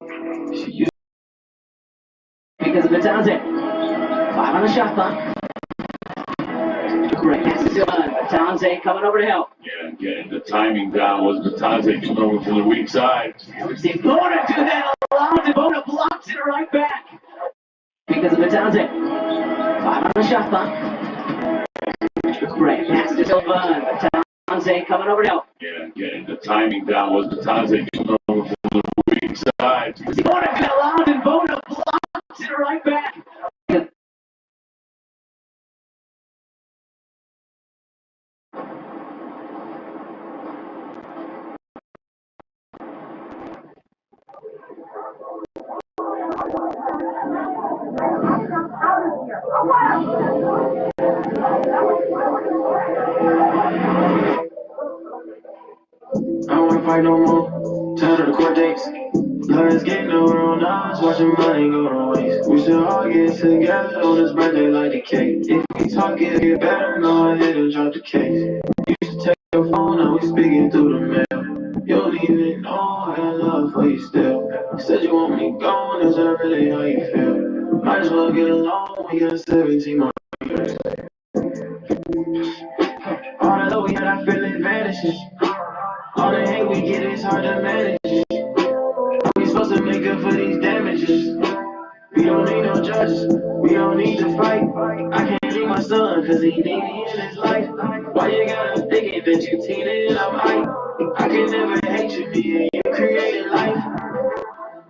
She used because of Batanze. 5 on the shot clock. Great. Passes to Batanze coming over to help. Yeah, getting the timing down was Batanze coming over from the weak side. Let's see. Bona do that allowed it. Bona blocks it right back. Because of Batanze. 5 on the shot clock. Great. Passes to Silva. Batanze coming over to help. Yeah, getting the timing down was Batanze coming over from the weak side. Bona do that allowed it. Bona blocks it right back. I don't wanna fight no more. Tired of the court dates. Let's get no real nice. Watching money go to waste. We should all get together on this birthday like the cake. If we talk, it'll get better. Go ahead and drop the case. You should take your phone. Now we speaking through the mail. You don't even know I got love for you still. You said you want me gone. Is that really how you feel? Might as well get along. We got 17 more years. All the love we had, I feel it vanishes. All the hate we get is hard to manage. We supposed to make up for these damages. We don't need no judges. We don't need to fight. I can't leave my son cause he need me in his life. Why you gotta think it that you cheated and I'm hype? I can never hate you, me and you created life.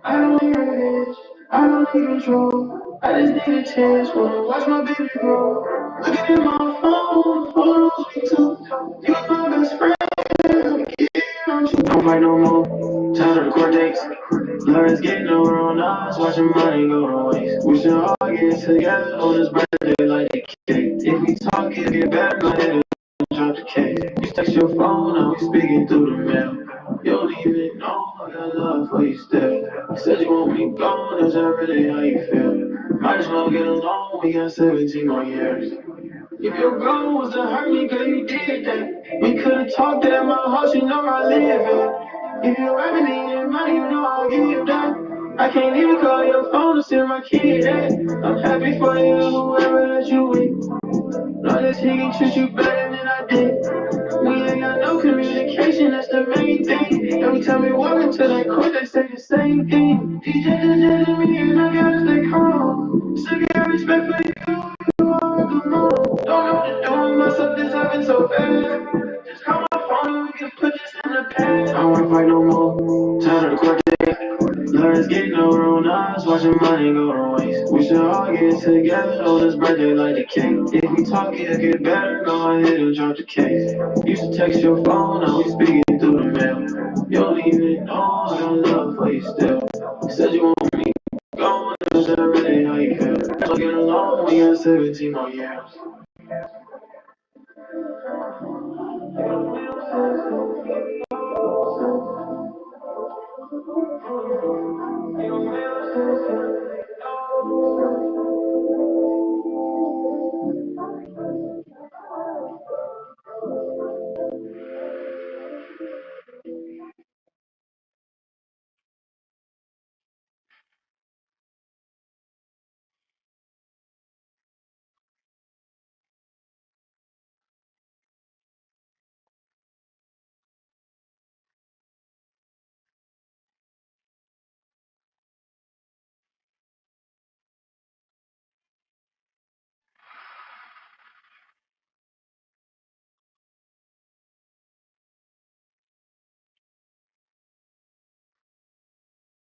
I don't need revenge. I don't need control. I just need a chance. Wanna watch my baby grow. Looking at my phone, photos we took. You my best friend. Don't fight no more. Tired of the court dates. Let's get no real nice. Watching money go to waste. We should all get together on this birthday like a cake. If we talk, it'll get better. Go ahead and drop the case. You text your phone. Now we speaking through the mail. You don't even know I got love for you still. You said you want me gone. Is that really how you feel? Might as well get along. We got 17 more years. If your goal was to hurt me, girl, you did that. We could've talked at my house, you know I live it. If you ever needed money, you know I'll give you that. I can't even call your phone to send my kid at. I'm happy for you, whoever that you with. Know that he can treat you better than I did. We ain't got no communication, that's the main thing. Every time we walk into that court, they say the same thing. DJ just to me and I gotta stay calm. Still got respect for you, you are the mom. Don't know what to do with myself, this happened so fast. Just call my phone and we can put this in the past. I don't wanna fight no more, tired of the court days. Let's get no real nice, watching money go to waste. We should all get together on this birthday like the cake. If we talk, it'll get better. Go ahead and drop the case. You should text your phone. Now we speaking through the mail. You don't even know I got love for you still. You said you want me gone. Is that really how you feel? So get along. We got 17 more years.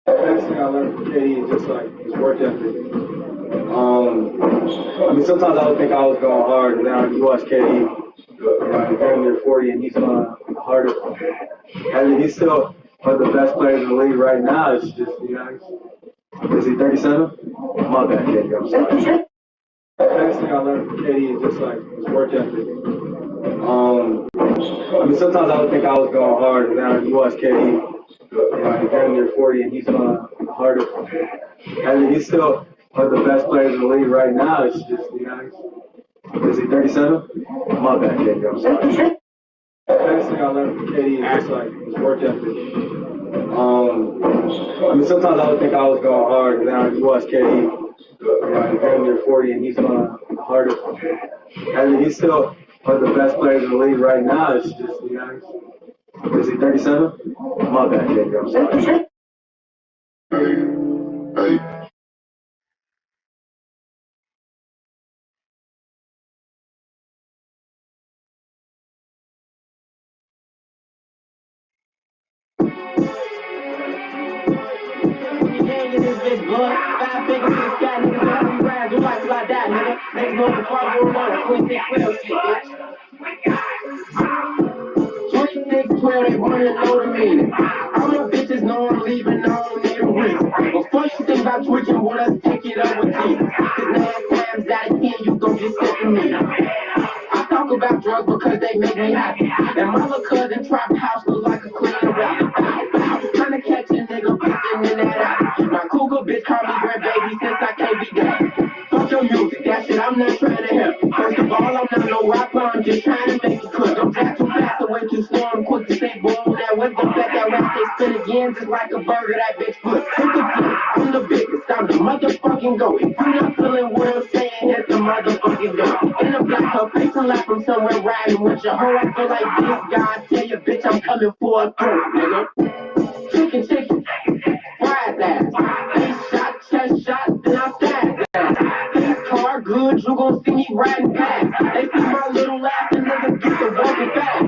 The best thing I learned from KD is just like his work ethic. I mean, sometimes I would think I was going hard, and now you watch KD, he's damn near 40, and he's going harder. I mean, he's still one of the best players in the league right now. It's just, is he 37? My bad, KD, I'm sorry. The best thing I learned from KD is just like his work ethic. I mean, sometimes I would think I was going hard, and now you watch KD, he's damn near 40, and he's going harder. I mean, he's still one of the best players in the league right now. Is he 37? My bad, KD, I'm sorry. The best thing I learned from KD is just like his work ethic. I mean, sometimes I would think I was going hard, and now you watch KD, he's damn near 40, and he's going harder. I mean, he's still one of the best players in the league right now. It's just, is he 37? My bad, KD, I'm sorry. The best thing I learned from KD is just like his work ethic. I mean, sometimes I would think I was going hard, and then I just watch KD. You know, he's damn near 40, and he's going harder. And he's still one of the best players in the league right now. It's just, you know, is he 37? My bad, JJ, I'm sorry. Hey. All my bitches know I'm leaving, I don't need a reason. Before you think about twitching, well, let's pick it up with Jesus. 'Cause 9 times out of 10, you gon' get sick of me. I talk about drugs because they make me happy. And my little cousin trap house look like a clean rap. Trying to catch a nigga bitchin' in that ass. My cougar bitch call me grandbaby since I can't be that. Fuck your music, that shit I'm not trying to hear. First of all, I'm not no rapper, I'm just trying to make it clear. Don't drive too fast, away too slow, I'm quick to say boom. That whip gon' bet that rap they spin again just like a burger, that bitch flip. Hit the flip, I'm the biggest, I'm the motherfucking GOAT. If you not feeling what I'm saying, hit the motherfucking door. In the black, her face a lot from somewhere riding with your hoe. I feel like this guy, tell you bitch I'm coming for a throat, nigga. Chicken, fries ass. Face shot, chest shot, then I stab that. This car good, you gon' see me riding past. They see my little ass and niggas get to walking fast.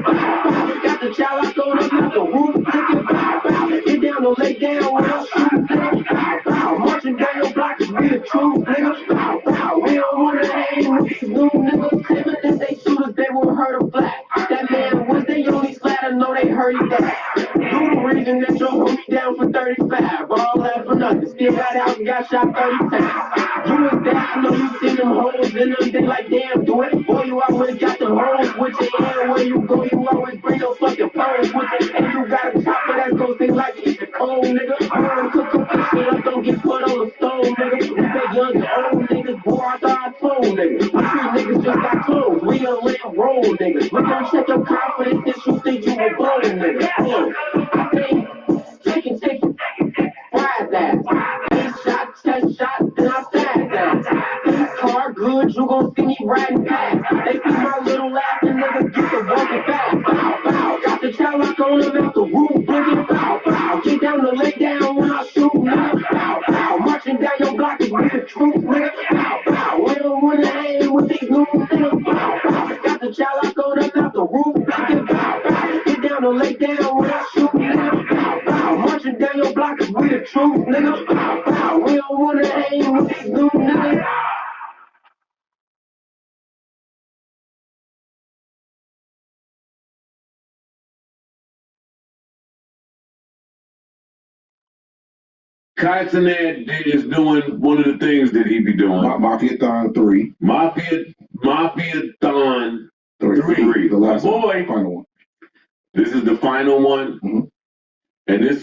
Got the child I throw them out the roof, flicking bow, bow. Get down to lay down when I'm shooting, nigga. Bow, bow. Marching down your block is we the truth, nigga. Bow, bow. We don't wanna hang with these new niggas. Claiming that they shooters, they will hurt a flag. That man was they only slatter, know they hurt his dad. You the reason that your homie down for 35. All that for nothing. Still got out and got shot 30 times. You was there, I know you seen them hoes in them. They like, damn, do it. Boy, you always got them hoes with your hand. Where you go, you always bring your fucking phones with you. And you got a chopper that's gon' sing like it's a cold, nigga. I wanna cook this shit up, don't get put on the stove, nigga. We say young and old niggas, boy, I thought I told niggas. We street niggas just got clothes. We don't let roll, niggas. We gon' check your confidence if you think you a blow, nigga. I say, chicken, fries ass. Face shot, chest shot, then I stab that. This car good, you gon' see me riding past. They see my little ass and niggas get to walking fast. Bow, bow. Got the child lock on them out the roof, boogie, bow, bow. Get down to lay down when I shoot, nigga. Bow, bow. Marching down your block is with the truth, nigga. Bow, bow. We don't wanna hang with these new niggas. Bow, bow. Got the child lock on them out the roof, boogie, bow, bow. Get down to lay down when I shoot, nigga. Bow, bow. Marching down your block is with the truth, nigga. Bow, bow. We don't wanna hang with these new niggas. Kaisenet is doing one of the things that he be doing. Mafia-thon 3. Mafia-thon 3. The last boy, final one. This is the final one. Mm-hmm. And this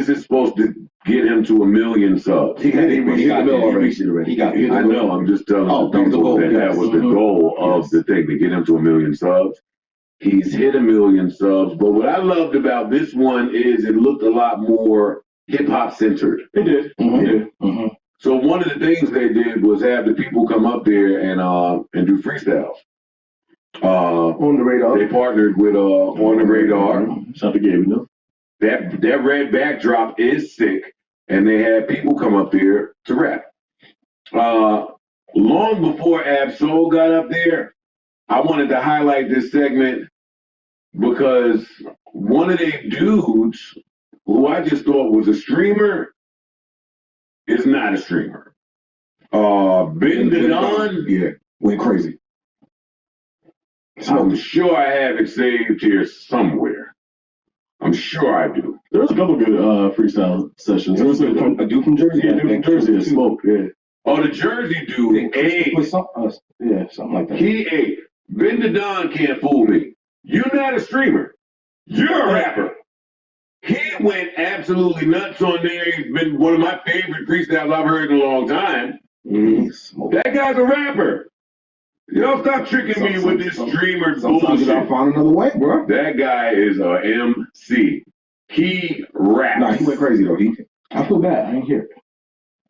is supposed to get him to 1 million subs. He hit the mill already. He got it. I know, I'm just telling people that was the goal of the thing, to get him to 1 million subs. He's hit 1 million subs, but what I loved about this one is it looked a lot more hip-hop centered. It did. Mm-hmm. It did. Mm-hmm. So one of the things they did was have the people come up there and do freestyles. On the radar. They partnered with On the Radar. Shout to Gabe, you know. That red backdrop is sick, and they had people come up there to rap. Long before Ab-Soul got up there, I wanted to highlight this segment because one of their dudes, who I just thought was a streamer, is not a streamer. Ben Don, yeah, went crazy. I'm sure I have it saved here somewhere. I'm sure I do. There was a couple good freestyle sessions. There was a dude from Jersey. Yeah, dude from Jersey. Smoke, yeah. Oh, the Jersey dude ate. Yeah, something like that. He ate. Ben the Don can't fool me. You're not a streamer. You're a rapper. He went absolutely nuts on there. He's been one of my favorite freestyles I've heard in a long time. That guy's a rapper. You don't stop tricking me with this streamer bullshit. Sometimes you gotta find another way, bro. That guy is a MC. He raps. Nah, he went crazy though. I feel bad. I ain't hear it.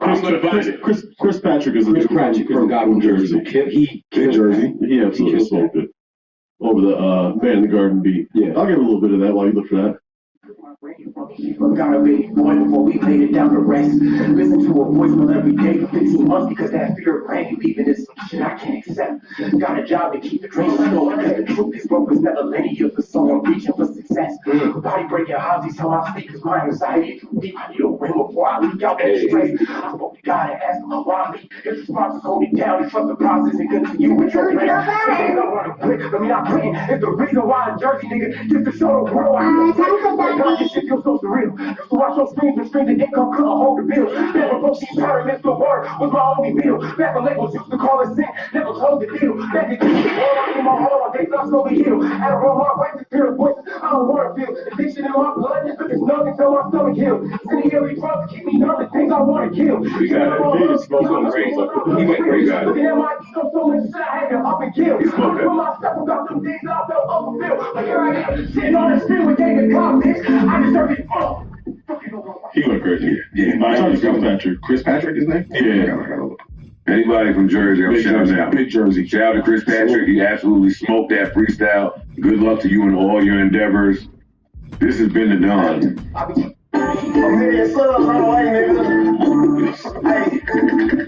I'm gonna find it. Chris Patrick is a Chris Patrick from Gotham, Jersey. He in Jersey. He absolutely killed smoked it. Over the Man in the Garden beat. Yeah. I'll give a little bit of that while you look for that. Gotta be boy before we laid it down to rest. Listen to a voicemail every day for 15 months because that fear of rain leaving is some shit I can't accept. Got a job to keep the dreams going because the truth is broke is never linear for someone reaching for success. Body breaking hobbies tell my sleep because my anxiety is too deep. I need a win before I leak out that stress. I spoke to God and asked him why me. If the sponsors hold me down, you trust the process and continue with your plan. I want to quit, I mean I'm quitting. It's the reason why in Jersey nigga gets to show the world I can't God, this shit feels so surreal. Used to watch your screens and screams and income couldn't hold the bill. Never broke these pyramids, the word was my only meal. Back when labels used to call it sin, never closed the deal. Back in the world, I in my home, my days not slowly heal. Had to run my way to fear the voices I don't want to feel. Addiction in my blood, but there's nothing till my stomach heals. Sending every drug to keep me numb to things I want to kill. We got it. He went crazy. Looking at my ego, so much shit I had to up and kill. He smoked that. Put myself about them days that I felt unfulfilled. But here I am, sitting on the street with David Cobb, bitch. I deserve it all. He went crazy. Chris Patrick. Chris Patrick, his name? Yeah. Anybody from Jersey, I'm shouting out. Big Jersey. Shout out to Chris Patrick. He absolutely smoked that freestyle. Good luck to you in all your endeavors. This has been the Don. I'm here, son, run away, nigga. Hey,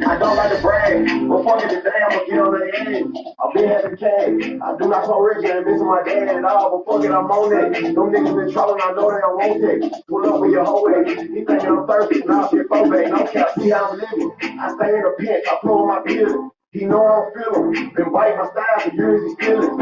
I don't like to brag, but fuck it today, I'ma get on the edge. I've been having cash. I do not so rich, I ain't missing my dad at all, but fuck it, I'm on that. Them niggas been trolling, I know they don't want that. Pull up with your whole head. He thinking I'm thirsty, now shit flow back. No cap, see how I'm living. I stay in the pit, I pull my feelings. He know I don't feel him. Been biting my style for years, he's stealing.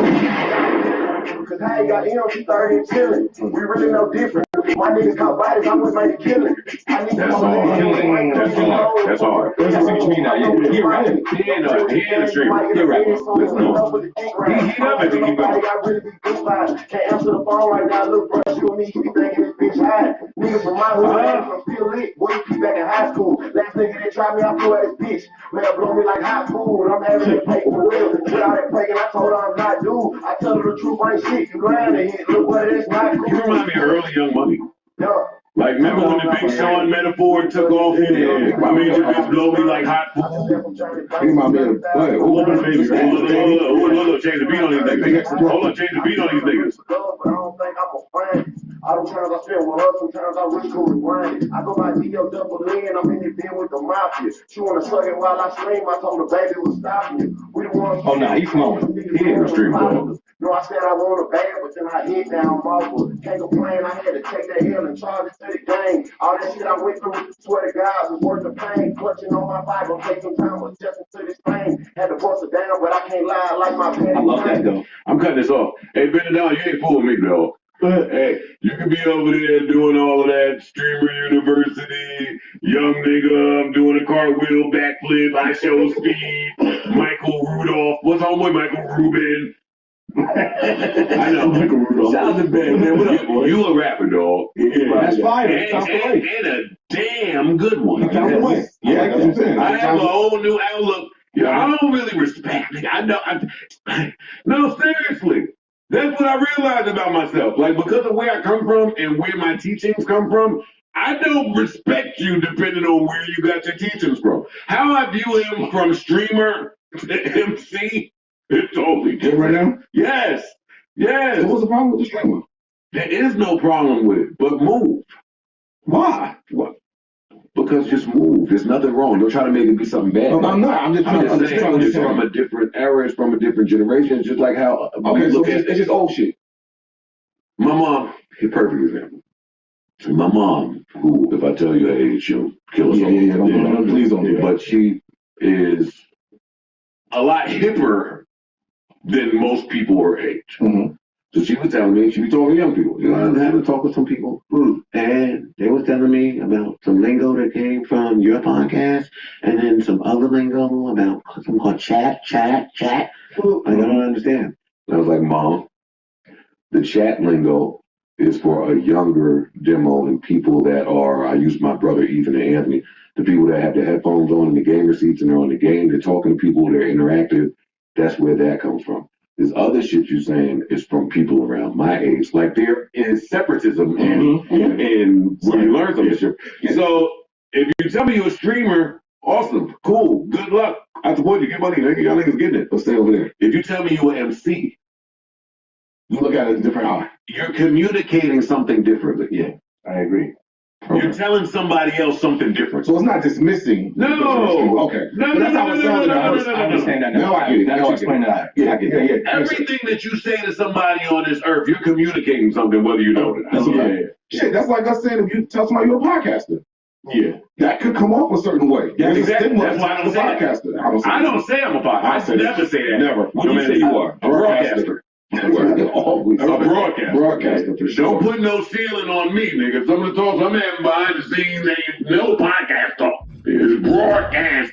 Cause I ain't got him, he 30 and chilling. We really know different. My niggas caught bodies, I was made killing. I need That's hard. That's hard. That's what you mean now. Yeah, he rapping. He ain't a streamer. He rapping. Listen to him. He up at the keep going. I really be good by. Can't answer the phone right now. Look, bro, you and me, you be thinking this bitch high. Niggas from my hood, I'm still lit. Boy, you keep back in high school. Last nigga that tried me, I flew at his bitch. Man, blow me like hot food. I'm having it play for real. Without it playing, I told her I'm not dude. I tell her the truth, I ain't shit. You grind and hit. Look what it is, not cool. You remind me of early Young Money. Yeah. Like, remember when the Big Sean metaphor took off? Yeah. I mean, you just blow me like hot food. He my man. Hold on, change the beat on these niggas. Hold on, change the beat on these niggas. But I don't think I'm a friend. All the times I spend with her, sometimes I wish cool and grind. I go by D.O. double in, I'm in the bin with the mafia. She wanna suck it while I scream, I told her baby was stopping it. We the ones. Oh, nah, he's flowing. He ain't a stream boy. No, I said I want a bag, but then I hit down Marvel. Can't complain, I had to take that hill and charge it to the game. All that shit I went through, swear to God, was worth the pain. Clutching on my Bible, take some time adjusting to this pain. Had to bust it down, but I can't lie, I like my pen. I love that though. I'm cutting this off. Hey, Benadon, you ain't fooling me, though. Hey, you can be over there doing all of that, Streamer University, young nigga, I'm doing a cartwheel, backflip, I show speed, Michael Rudolph, what's homeboy Michael Rubin? I know. Michael Rudolph. Shout out to Ben, man. What up, boy? You a rapper, dog. Yeah, that's fire. And a damn good one. Yeah, that's what I'm saying. I have a whole new outlook. Yeah, I don't really respect it. I know. No, seriously. That's what I realized about myself. Like, because of where I come from and where my teachings come from, I don't respect you depending on where you got your teachings from. How I view him from streamer to MC, it's totally different. Right now? Yes. Yes. So what's the problem with the streamer? There is no problem with it, but move. Why? What? Because just move. There's nothing wrong. Don't try to make it be something bad. No, I'm not. I'm just trying to understand. It's from a different era. It's from a different generation. It's just like how. Okay, so it's just old shit. My mom, a perfect example. My mom, who, if I tell you her age, she'll kill us all. Don't, please don't do that. But she is a lot hipper than most people her age. Mm-hmm. So she was telling me, she was talking to young people. You know, I was having a talk with some people, and they was telling me about some lingo that came from your podcast, and then some other lingo about something called chat. I don't understand. I was like, Mom, the chat lingo is for a younger demo and people that are, I use my brother Ethan and Anthony, the people that have their headphones on and the gamer seats and they're on the game, they're talking to people, they're interactive. That's where that comes from. This other shit you saying is from people around my age. Like there is separatism in where you learn some shit. So if you tell me you're a streamer, awesome, cool, good luck. I support you, get money, nigga. Y'all niggas getting it. But stay over there. If you tell me you're an MC, You look at it a different eye. you're communicating something differently. Yeah, I agree. You're telling somebody else something different. So it's not dismissing. No. Okay. No, But that's no, how no, it no, sounded. no, no, I no, no, no. understand that now. Now I get it. Now explain that. Yeah, I get it. Yeah. Everything that you say to somebody on this earth, you're communicating something, whether you know it or not. Yeah. Shit, that's like us saying if you tell somebody you're a podcaster. Yeah. That could come off a certain way. Yeah, There's a exactly. stigma That's why I don't to say that. podcaster. I don't say I'm a podcaster. I never say that. Never. What do you say you are? A broadcaster. Always. A broadcaster. Broadcaster for sure. Don't put no ceiling on me, nigga. Some of the talks I'm having behind the scenes ain't no podcast talk. It's broadcast.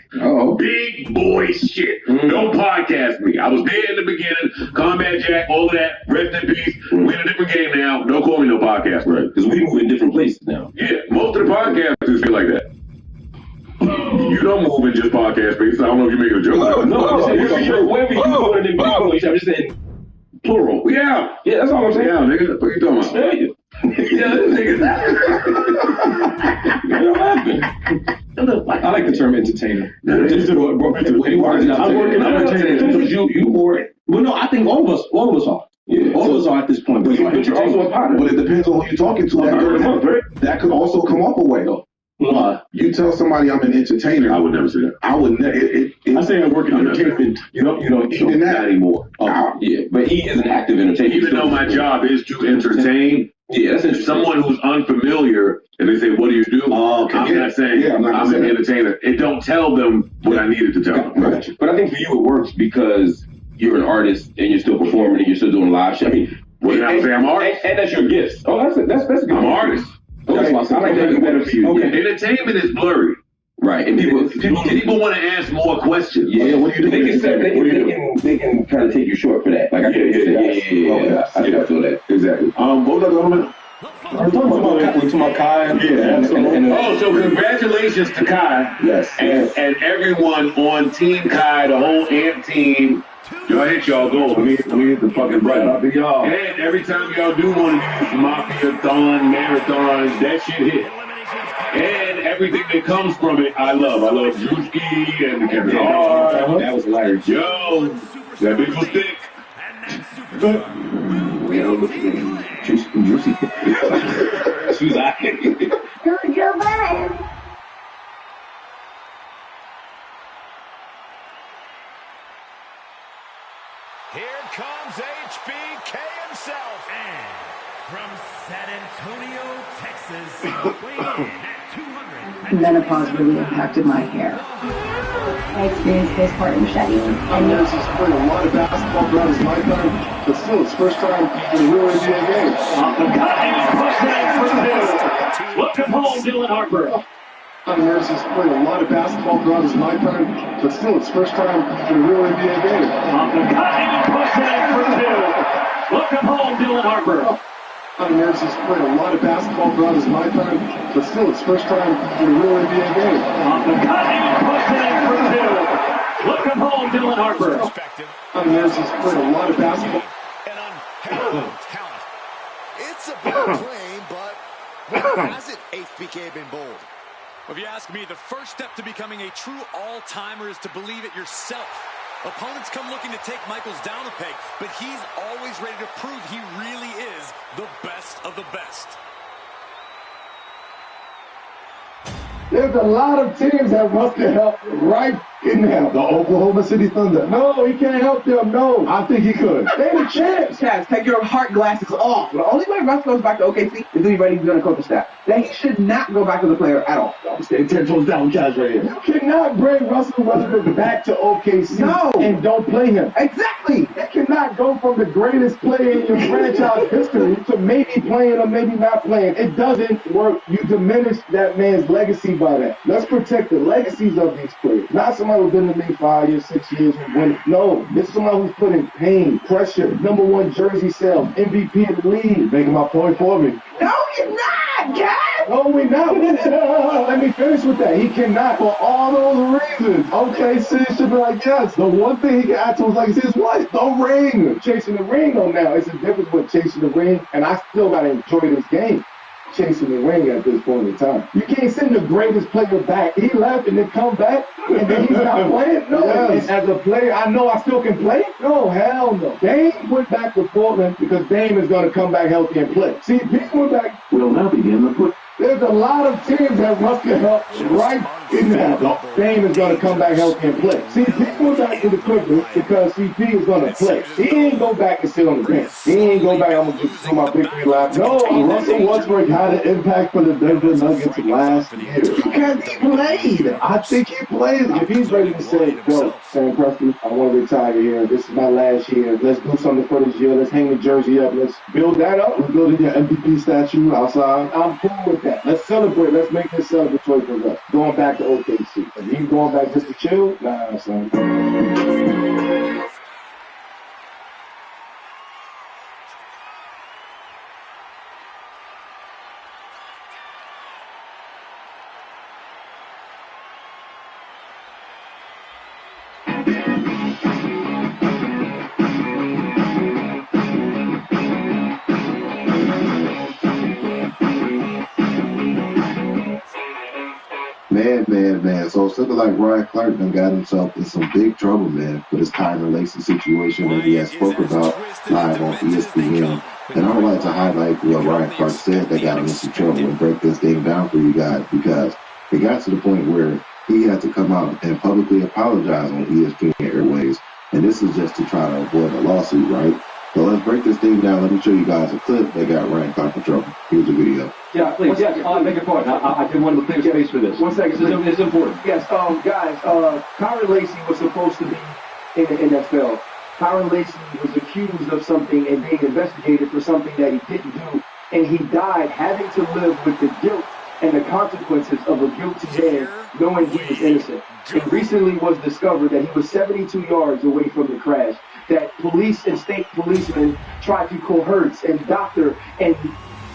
Big boy shit. Don't podcast me. I was there in the beginning. Combat Jack, all of that. Rest in peace. We in a different game now. Don't call me no podcast. Right. Because we move in different places now. Yeah, most of the podcasters feel like that. You don't move in just podcast space. I don't know if you're making a joke. No, I'm saying wherever you go in the big place, I'm just saying plural. Yeah. Yeah, that's all I'm saying. Yeah, nigga. What you talking about? Yeah, this nigga. I like the term entertainer. I'm working entertainer. You were. Well, no, I think all of us are. Yeah. All of us are at this point. But you're also a partner. But it depends on who you're talking to. That could also come off a way though. You tell somebody I'm an entertainer. I would never say that. I would never. I say I work in entertainment. You know, even that anymore. Yeah, but he is an active entertainer. Even though my job is to entertain, that's interesting. Someone who's unfamiliar and they say, "What do you do?" I'm not saying I'm an entertainer. It don't tell them what I needed to tell them. Right. But I think for you it works because you're an artist and you're still performing and you're still doing live shows. I mean, I say I'm an artist, and that's your gift. Oh, that's good. I'm an artist. Okay, I like that better for you. Okay. Entertainment is blurry. Right, and people want to ask more questions. Yeah, what do you do? They can kind of take you short for that. Like, yeah. I feel that. Exactly. What was that element? We're talking about Kai. Yeah. So congratulations to Kai. Yes. And everyone on Team Kai, the whole AMP team. Y'all hit y'all goal. Let me hit the fucking button. And every time y'all do one of these mafia-thon marathons, that shit hit. And everything that comes from it, I love. I love Drewski and Kevin Hart. That was hilarious. Yo, that bitch was thick. Juicy. She was out. You're bad. Here comes HBK himself. And from San Antonio, Texas, weighing in at 200. Menopause really impacted my hair. I experienced postpartum shedding. I'm here to play a lot of basketball throughout his lifetime, but still it's first time in a real NBA game. Off the cut and push that for two. Look at home, Dylan Harper. I'm here to play a lot of basketball throughout his lifetime, but still it's first time in a real NBA game. Off the cut and push that for two. Look at home, Dylan Harper. I'm here to play a lot of basketball throughout his lifetime, but still it's first time in a real NBA game. Off the cut and push that for two. Look at home, Dylan Harper. I'm here to play a lot of basketball. An unparalleled talent. It's a bold claim, but when hasn't HBK been bold? If you ask me, the first step to becoming a true all-timer is to believe it yourself. Opponents come looking to take Michaels down a peg, but he's always ready to prove he really is the best of the best. There's a lot of teams that wants to help right in now. The Oklahoma City Thunder. No, he can't help them. No, I think he could. They have a chance. Chaz, take your heart glasses off. The only way Russ goes back to OKC is if he's ready to be on the coaching staff. Then he should not go back as a player at all. I'm staying 10 toes down, Chaz, right here. You cannot bring Russell Westbrook back to OKC and don't play him. Exactly. You cannot go from the greatest player in your franchise history to maybe playing or maybe not playing. It doesn't work. You diminish that man's legacy by that. Let's protect the legacies of these players. Not somebody who's been in the league 5 years, 6 years. No, this is somebody who's putting pain, pressure, #1 jersey sale, MVP in the league. Making my point for me. No, you're not, guys. No, Absolutely not. Let me finish with that. He cannot for all those reasons. OKC should be like, yes. The one thing he can add to his legacy is what? The ring. Chasing the ring on now. It's a difference with chasing the ring, and I still got to enjoy this game. Chasing the ring at this point in time. You can't send the greatest player back. He left and then come back and then he's not playing? No. Yes. And as a player, I know I still can play? No, hell no. Dame went back to Portland because Dame is going to come back healthy and play. See, people went back. We'll now begin the put. There's a lot of teams that must get help right in that. Dame is going to come back healthy and play. See, people went back to the Clippers because CP is going to play. He ain't go back and sit on the bench. He ain't go back, I'm going to just do my victory lap. No, Russell Westbrook had an impact for the Denver Nuggets last year. Because he played. I think he played. If he's ready to say, yo, Sam Preston, I want to retire here. This is my last year. Let's do something for this year. Let's hang the jersey up. Let's build that up. We're building your MVP statue outside. I'm cool with that. Let's celebrate. Let's make this celebratory for us. Going back to OKC. If he's going back just to chill, nah, son. Man. So it's looking like Ryan Clark done got himself in some big trouble, man, with his Kyron Lacy situation that he has spoke about live on ESPN. And I would like to highlight what Ryan Clark said that got him in some trouble and break this thing down for you guys, because it got to the point where he had to come out and publicly apologize on ESPN Airways. And this is just to try to avoid a lawsuit, right? So let's break this thing down. Let me show you guys a clip that got Ryan Clark in trouble. Here's the video. Yeah, please. Yes, beg your pardon. I did want to clear space for this. 1 second. This is important. Yes, guys, Kyron Lacy was supposed to be in the NFL. Kyron Lacy was accused of something and being investigated for something that he didn't do, and he died having to live with the guilt and the consequences of a guilty man knowing he was innocent. It recently was discovered that he was 72 yards away from the crash, that police and state policemen tried to coerce and doctor and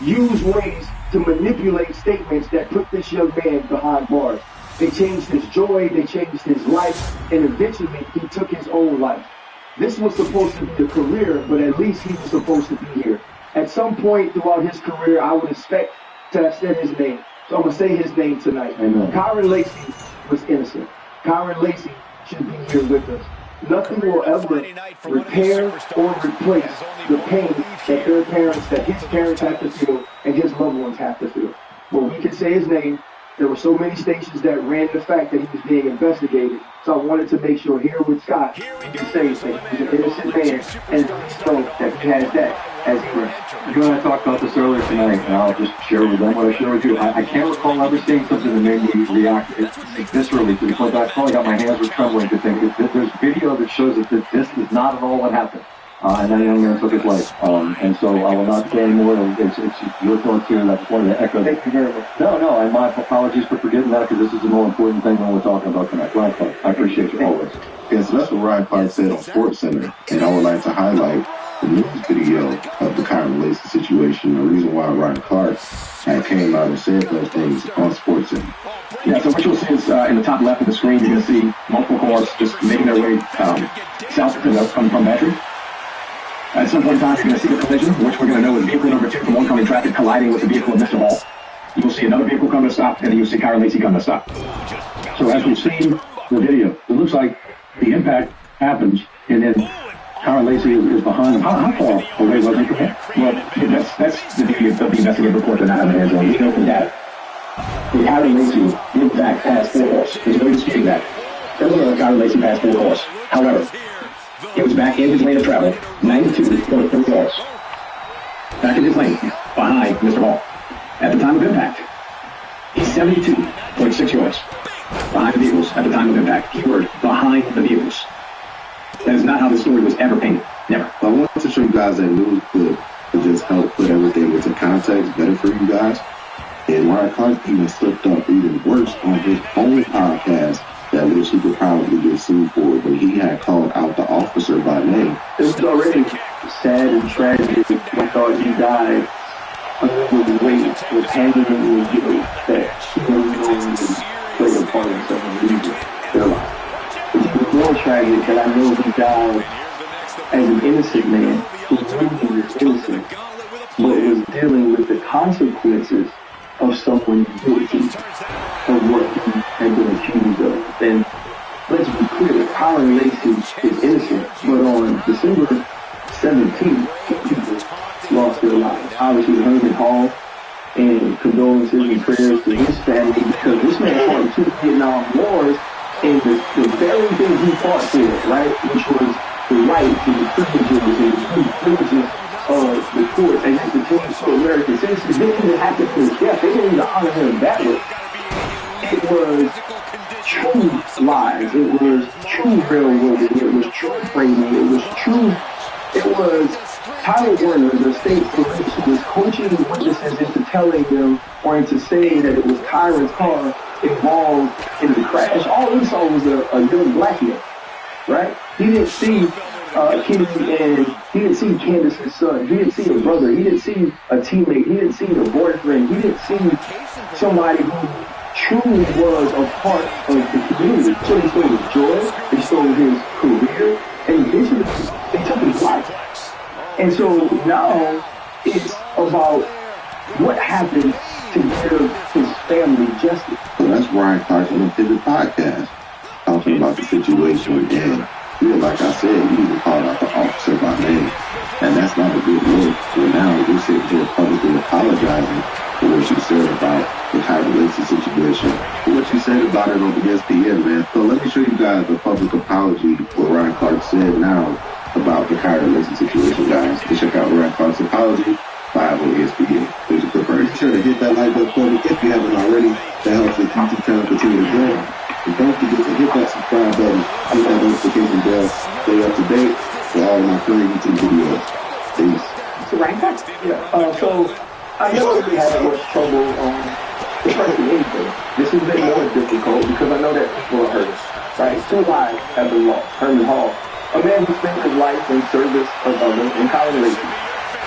use ways to manipulate statements that put this young man behind bars. They changed his joy, they changed his life, and eventually he took his own life. This was supposed to be a career, but at least he was supposed to be here. At some point throughout his career, I would expect to have said his name. So I'm going to say his name tonight. Amen. Kyron Lacy was innocent. Kyron Lacy should be here with us. Nothing will ever repair or replace the pain that their parents, that his parents have to feel and his loved ones have to feel. But we can say his name. There were so many stations that ran the fact that he was being investigated. So I wanted to make sure here with Scott, he can say that he's an innocent man and so that he has that as he was. You and I talked about this earlier tonight, and I'll just share with them what I share with you. I can't recall ever seeing something that made me react viscerally to the point that I probably got my hands were trembling to think that there's video that shows that this is not at all what happened. And that young man took his life. And so I will not say anymore. It's your thoughts here, and I just wanted to echo that. Thank you very much. No, and my apologies for forgetting that, because this is the more important thing when we're talking about tonight. Ryan Clark, I appreciate you always. Yeah, so that's what Ryan Clark said on SportsCenter. And I would like to highlight the news video of the Kyron Lacy situation, the reason why Ryan Clark came out and said those things on SportsCenter. Yeah, so what you'll see is in the top left of the screen, you're going to see multiple cars just making their way south coming from Battery. At some point in time, you're going to see the collision, which we're going to know is vehicle number 2 from oncoming traffic colliding with the vehicle of Mr. Hall. You'll see another vehicle come to a stop, and then you'll see Kyron Lacy come to a stop. So as we've seen the video, it looks like the impact happens, and then Kyron Lacy is behind him. How far away was he from him? Well, that's the beauty of the investigative report that I have in hands on. We know from that Kyron Lacy, in fact, passed 4 cars. There's no disputing that. Earlier, Kyron Lacy passed 4 cars. However, he was back in his lane of travel, 92.3 cars. Back in his lane, behind Mr. Hall. At the time of impact, he's 72.6 yards behind the vehicles at the time of impact. Keyword, behind the vehicles. That is not how the story was ever painted. Never. I want to show you guys that news clip to just help put everything into context better for you guys. And Ryan Clark even slipped up even worse on his own podcast, that which he could probably get sued for, but he had called out the officer by name. It was already sad and tragic. I thought he died Underwood's weight was handling the guilt that he was going to play a part in some reason their life. It's even more tragic that I know he died as an innocent man who knew he was innocent, but was dealing with the consequences of someone guilty of what he had been accused of. And let's be clear, Kyron Lacy is innocent, but on December 17th, two people lost their lives. Obviously, Herman Hall, and condolences and prayers to his family, because this man fought in 2 Vietnam Wars, and the very thing he fought for, right, which was the rights and the privileges and the privileges of the court and his attorneys for American citizens, didn't even happen to his death. They didn't even honor him that way. It was true lies. It was true railroading. It was true framing. It was true. It was Tyler Warner, the state police, who was coaching the witnesses into telling them or into saying that it was Kyron's car involved in the crash. All he saw was a young black man, right? He didn't see Kennedy, and he didn't see Candace's son. He didn't see a brother. He didn't see a teammate. He didn't see a boyfriend. He didn't see somebody who truly was a part of the community. So they stole his joy, they stole his career, and eventually they took his life. And so now it's about what happened to give his family justice. So that's Ryan Clark on the Pivot Podcast, talking about the situation. And yeah, like I said, you even called out the officer by name. And that's not a good look. So now we're sitting here publicly apologizing for what you said about the Kyron Lacy situation, for what you said about it on ESPN, man. So let me show you guys the public apology what Ryan Clark said now about the Kyron Lacy situation, guys. To check out Ryan Clark's apology live on ESPN. Here's a clip right here. Be sure to hit that like button if you haven't already. That helps the YouTube channel continue to grow. And don't forget to hit that subscribe button, hit that notification bell, stay up to date with all of my current YouTube videos. Peace. So Ryan Clark? Yeah. So I never really had that much trouble expressing anything. This has been more difficult because I know that people are hurt. Right? 2 lives have been lost. Herman Hall, a man who spent his life in service of others, and Kyron Lacy.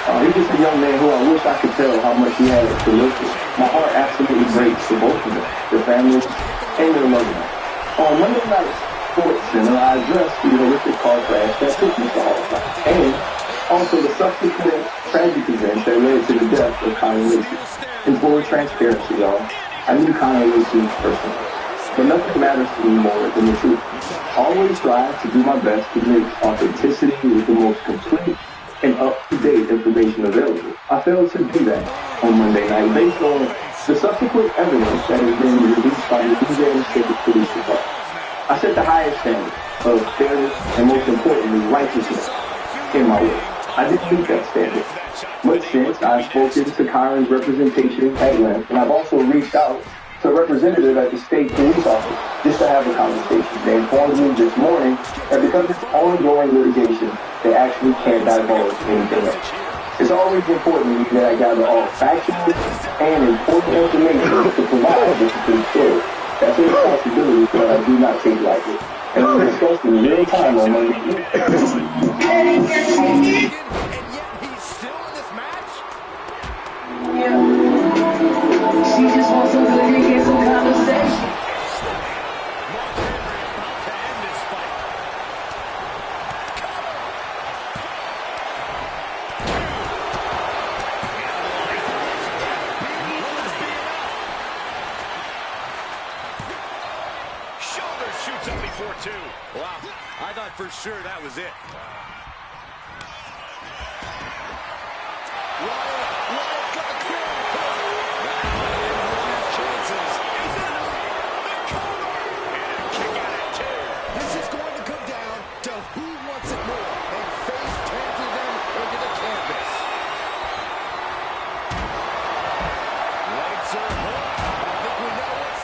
He's just a young man who I wish I could tell how much he had to live for. My heart absolutely breaks for both of them, their families, and their loved ones. On Monday night's Sports Center, I addressed the horrific car crash that took Mr. Hall's life, and also the subsequent tragic events that led to the death of Kyron Lacy. In full transparency, y'all, I knew Kyron Lacy personally, but nothing matters to me more than the truth. I always strive to do my best to mix authenticity with the most complete and up-to-date information available. I failed to do that on Monday night based on the subsequent evidence that has been released by the Louisiana State Police Department. I set the highest standard of fairness and, most importantly, righteousness in my work. I didn't meet that standard. But since I've spoken to Kyron's representation at length, and I've also reached out to a representative at the state police office just to have a conversation. They informed me this morning that because it's ongoing litigation, they actually can't divulge anything else. It's always important to me that I gather all factual and important information to provide with the police story. That's a responsibility that I do not take lightly. And we discussed in real time on Monday. And yet he's still in this match? She just wants some good dick and some conversation. Shoulder shoots up before 2. Wow, I thought for sure that was it. This is going to come down to who wants it more and face planting them into the canvas. Legs are hooked. I think we know what's...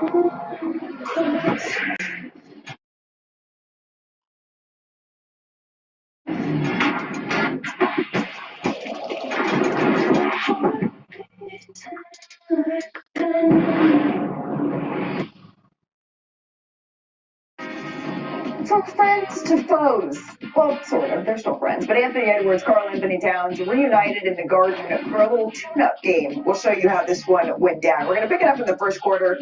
From friends to foes. Well, sort of. They're still friends. But Anthony Edwards, Karl Anthony Towns reunited in the Garden for a little tune-up game. We'll show you how this one went down. We're going to pick it up in the first quarter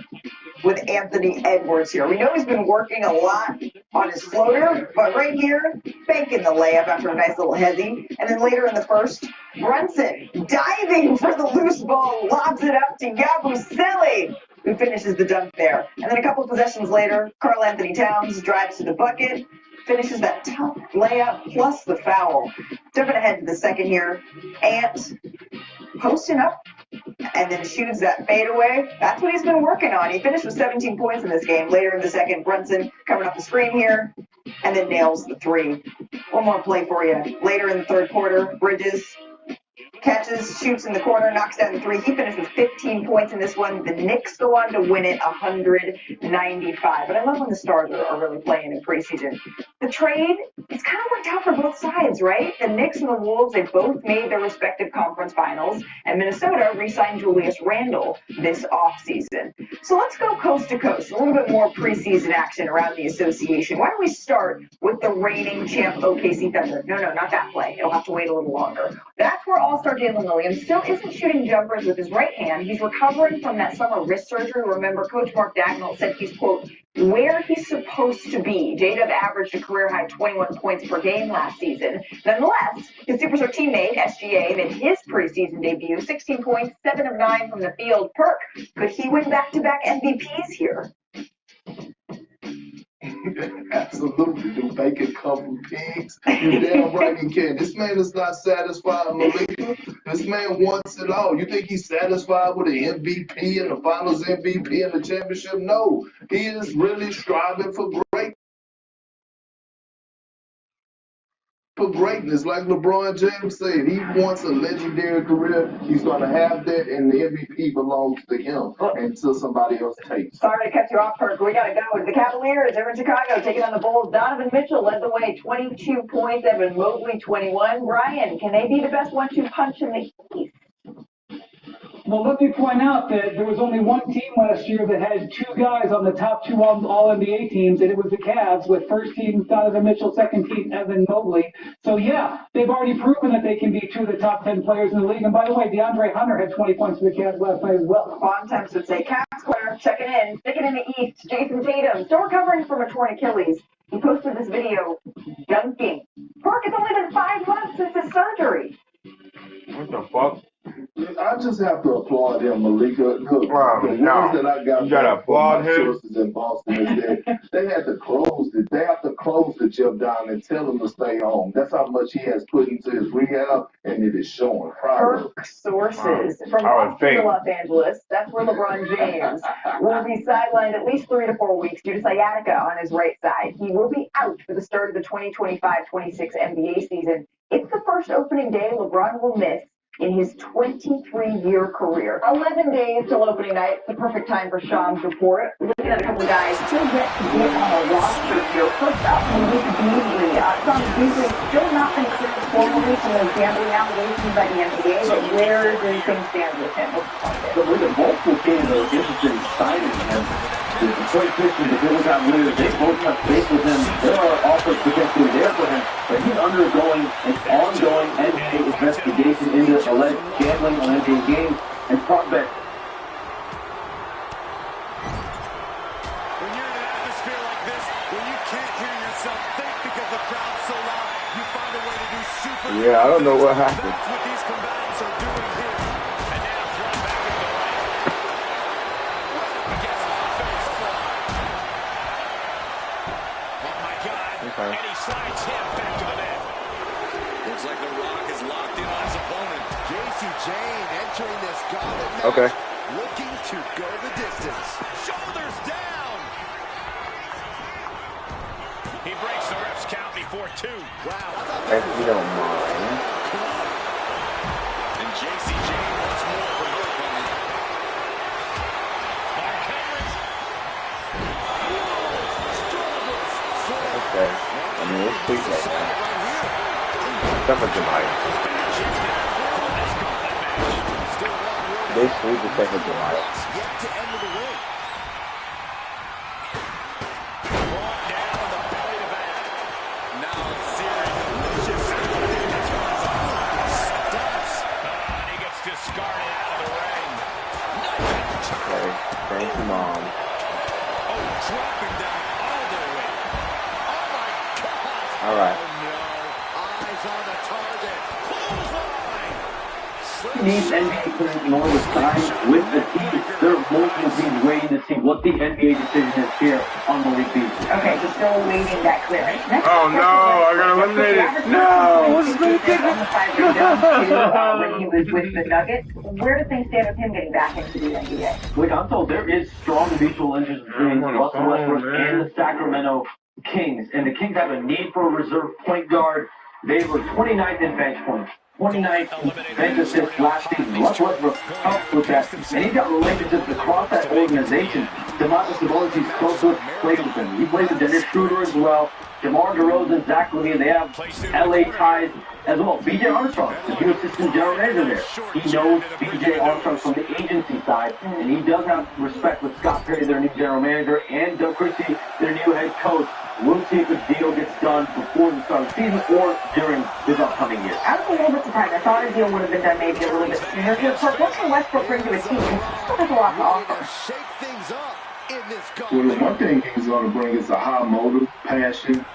with Anthony Edwards here. We know he's been working a lot on his floater, but right here, banking the layup after a nice little hezzy. And then later in the first, Brunson diving for the loose ball, lobs it up to Yabusele, who finishes the dunk there. And then a couple of possessions later, Karl Anthony Towns drives to the bucket, finishes that tough layup plus the foul. Jumping ahead to the second here, Ant posting up and then shoots that fadeaway. That's what he's been working on. He finished with 17 points in this game. Later in the second, Brunson coming up the screen here and then nails the three. One more play for you. Later in the third quarter, Bridges catches, shoots in the corner, knocks down the three. He finished with 15 points in this one. The Knicks go on to win it 195. But I love when the stars are really playing in preseason. The trade, it's kind of worked out for both sides, right? The Knicks and the Wolves, they both made their respective conference finals. And Minnesota re-signed Julius Randle this offseason. So let's go coast to coast. A little bit more preseason action around the association. Why don't we start with the reigning champ OKC Thunder? No, not that play. It'll have to wait a little longer. That's where All-Star Jalen Williams still isn't shooting jumpers with his right hand. He's recovering from that summer wrist surgery. Remember, Coach Mark Dagnall said he's, quote, where he's supposed to be. J-Dub averaged a career-high 21 points per game last season. Nonetheless, his Superstar teammate, SGA, made his preseason debut, 16 points, 7 of 9 from the field. Perk, could he win back-to-back MVPs here? Absolutely. Do bacon come from pigs? You damn right he can. This man is not satisfied, Malika. This man wants it all. You think he's satisfied with an MVP and the finals MVP and the championship? No. He is really striving for greatness, like LeBron James said. He wants a legendary career. He's going to have that, and the MVP belongs to him until somebody else takes it. Sorry to cut you off, Perk. We got to go. The Cavaliers, they're in Chicago, taking on the Bulls. Donovan Mitchell led the way, 22 points. Evan Mobley, 21. Brian, can they be the best 1-2 punch in the East? Well, let me point out that there was only one team last year that had two guys on the top two All-NBA teams, and it was the Cavs with first team Donovan Mitchell, second team Evan Mobley. So, yeah, they've already proven that they can be two of the top 10 players in the league. And by the way, DeAndre Hunter had 20 points for the Cavs last night as well. On temps would say Cavs player checking in, sticking in the East. Jason Tatum, still recovering from a torn Achilles. He posted this video dunking. Perk, it's only been 5 months since his surgery. What the fuck? I just have to applaud him, Malika. Look, the ones that I got you gotta applaud him. Sources in Boston is that they have to close the chip down and tell him to stay home. That's how much he has put into his rehab, and it is showing. Sources from Boston to Los Angeles. That's where LeBron James will be sidelined at least 3 to 4 weeks due to sciatica on his right side. He will be out for the start of the 2025-26 NBA season. It's the first opening day LeBron will miss in his 23-year career. 11 days till opening night. The perfect time for Shams' report. Looking at a couple of guys still yet to get on a roster here. First up, Malik Beasley. Shams Beasley still not been cleared formally from those gambling allegations by the NBA. So where do things stand with him? So with the multiple teams that are interested in signing him, the Detroit Pistons, the Bills got Williams, they both touched base with him. There are offers potentially there for him, but he's undergoing an ongoing NBA investigation into alleged gambling on NBA games and prop bet. When you're in an atmosphere like this, where you can't hear yourself think because the crowd's so loud, you find a way to do super. Yeah, I don't know what happened. That's what these combatants are doing here. And now thrown back into the lane. Against the offense flaw. Oh my God. Okay. And he slides him back to the net. Looks like The Rock is locked in on his opponent. J.C. Jane entering this gauntlet match. Okay. Looking to go the distance. Shoulders down. He breaks the ref's count before 2. Wow. If you don't mind. And J.C. Jane wants more from her opponent. Mark Henry. Okay. I mean, it's sweet right now. Except for Jemiah. They sweet except for Jemiah. Okay. Thank you, Mom. All right. Needs NBA players in order to sign with the team. There are multiple teams waiting to see what the NBA decision is here on Malik Beasley. Okay, so still awaiting that clearance. Next Oh no, I got eliminated. No, what's the on the 5-year deal when he was with the Nuggets. Where do things stand with him getting back into the NBA? Wait, I'm told there is strong mutual interest between Russell Westbrook and the Sacramento Kings. And the Kings have a need for a reserve point guard. They were 29th in bench points. 29th in bench assists last season. Russell Westbrook helped with that. And he's got relationships across that organization. Domantas Sabonis close with played with him. He played with Dennis Schroeder as well. DeMar DeRozan, Zach LaVine, they have LA ties as well. BJ Armstrong, the new assistant general manager there. He knows BJ Armstrong from the agency side, and he does have respect with Scott Perry, their new general manager, and Doug Christie, their new head coach. We'll see if the deal gets done before the start of the season or during this upcoming year. I was a little bit surprised. I thought a deal would have been done maybe a little bit sooner. What can Westbrook bring to a team? He still has a lot to offer. Well, the one thing he's going to bring is a high motive, passion,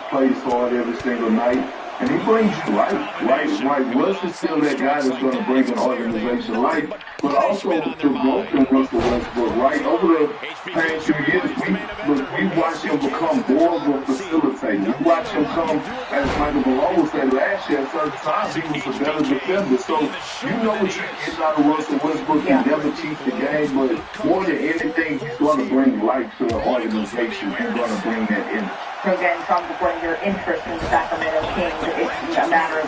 plays hard every single night, and he brings you life. Right. Russ is still that guy that's going to bring an organization life, but also the growth in Russell Westbrook, right? Over the past few years, we watched him become more of a facilitator. We watched him come, as Michael Malone would say last year, at certain times he was a better defender. So you know what you're getting out of Russell Westbrook. He never cheats the game, but more than anything, he's going to bring life to the organization and going to bring that in. So again, from before your interest in the Sacramento Kings, it's a matter of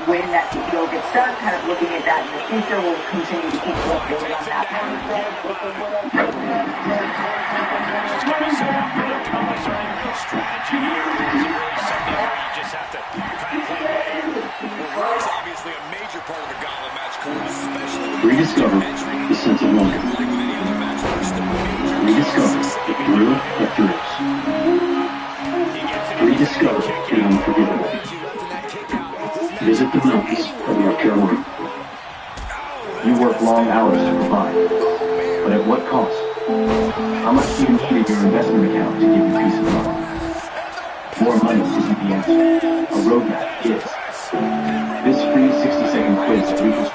when that deal gets done, kind of looking at that in the future. We'll continue to keep building on that. Obviously a major part of the Gauntlet match, especially rediscover the sense of wonder. Rediscover the thrill that thrills. Rediscover the unforgettable. Visit the mountains of North Carolina. You work long hours to provide, but at what cost? How much do you need in your investment account to give you peace of mind? More money isn't the answer. A roadmap is. This free 60-second quiz reaches.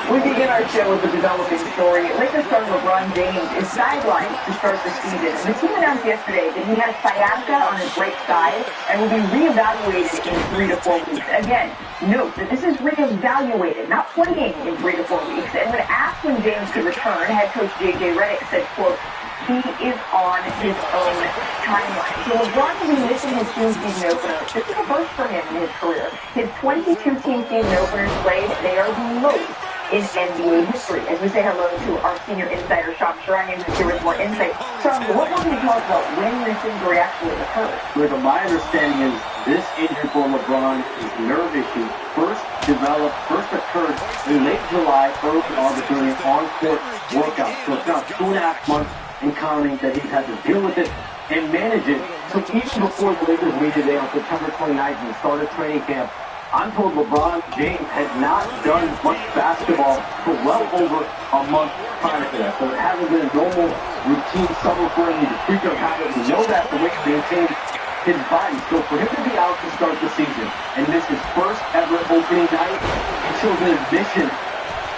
We begin our show with a developing story. Lakers star LeBron James is sidelined to start the season. The team announced yesterday that he has sciatica on his right side and will be reevaluated in 3 to 4 weeks. Again, note that this is reevaluated, not playing in 3 to 4 weeks. And when asked when James could return, head coach J.J. Redick said, quote, he is on his own timeline. So LeBron will be missing his June season opener. This is a first for him in his career. His 22-team season openers played, they are the most in NBA history. As we say hello to our senior insider, Sean Sheranian, who's here with more insight. Sean, what can you tell us about when this injury actually occurred? My understanding is this injury for LeBron is a nerve issue. First occurred in late July, early August during an on-court workout. So it's now 2.5 months and counting that he's had to deal with it and manage it. So even before the Lakers meet today on September 29th and the start of training camp, I'm told LeBron James had not done much basketball for well over a month prior to that. So it hasn't been a normal routine summer for him. He's a freak of habit. We know that the way he maintains his body. So for him to be out to start the season and miss his first ever opening night, it shows an admission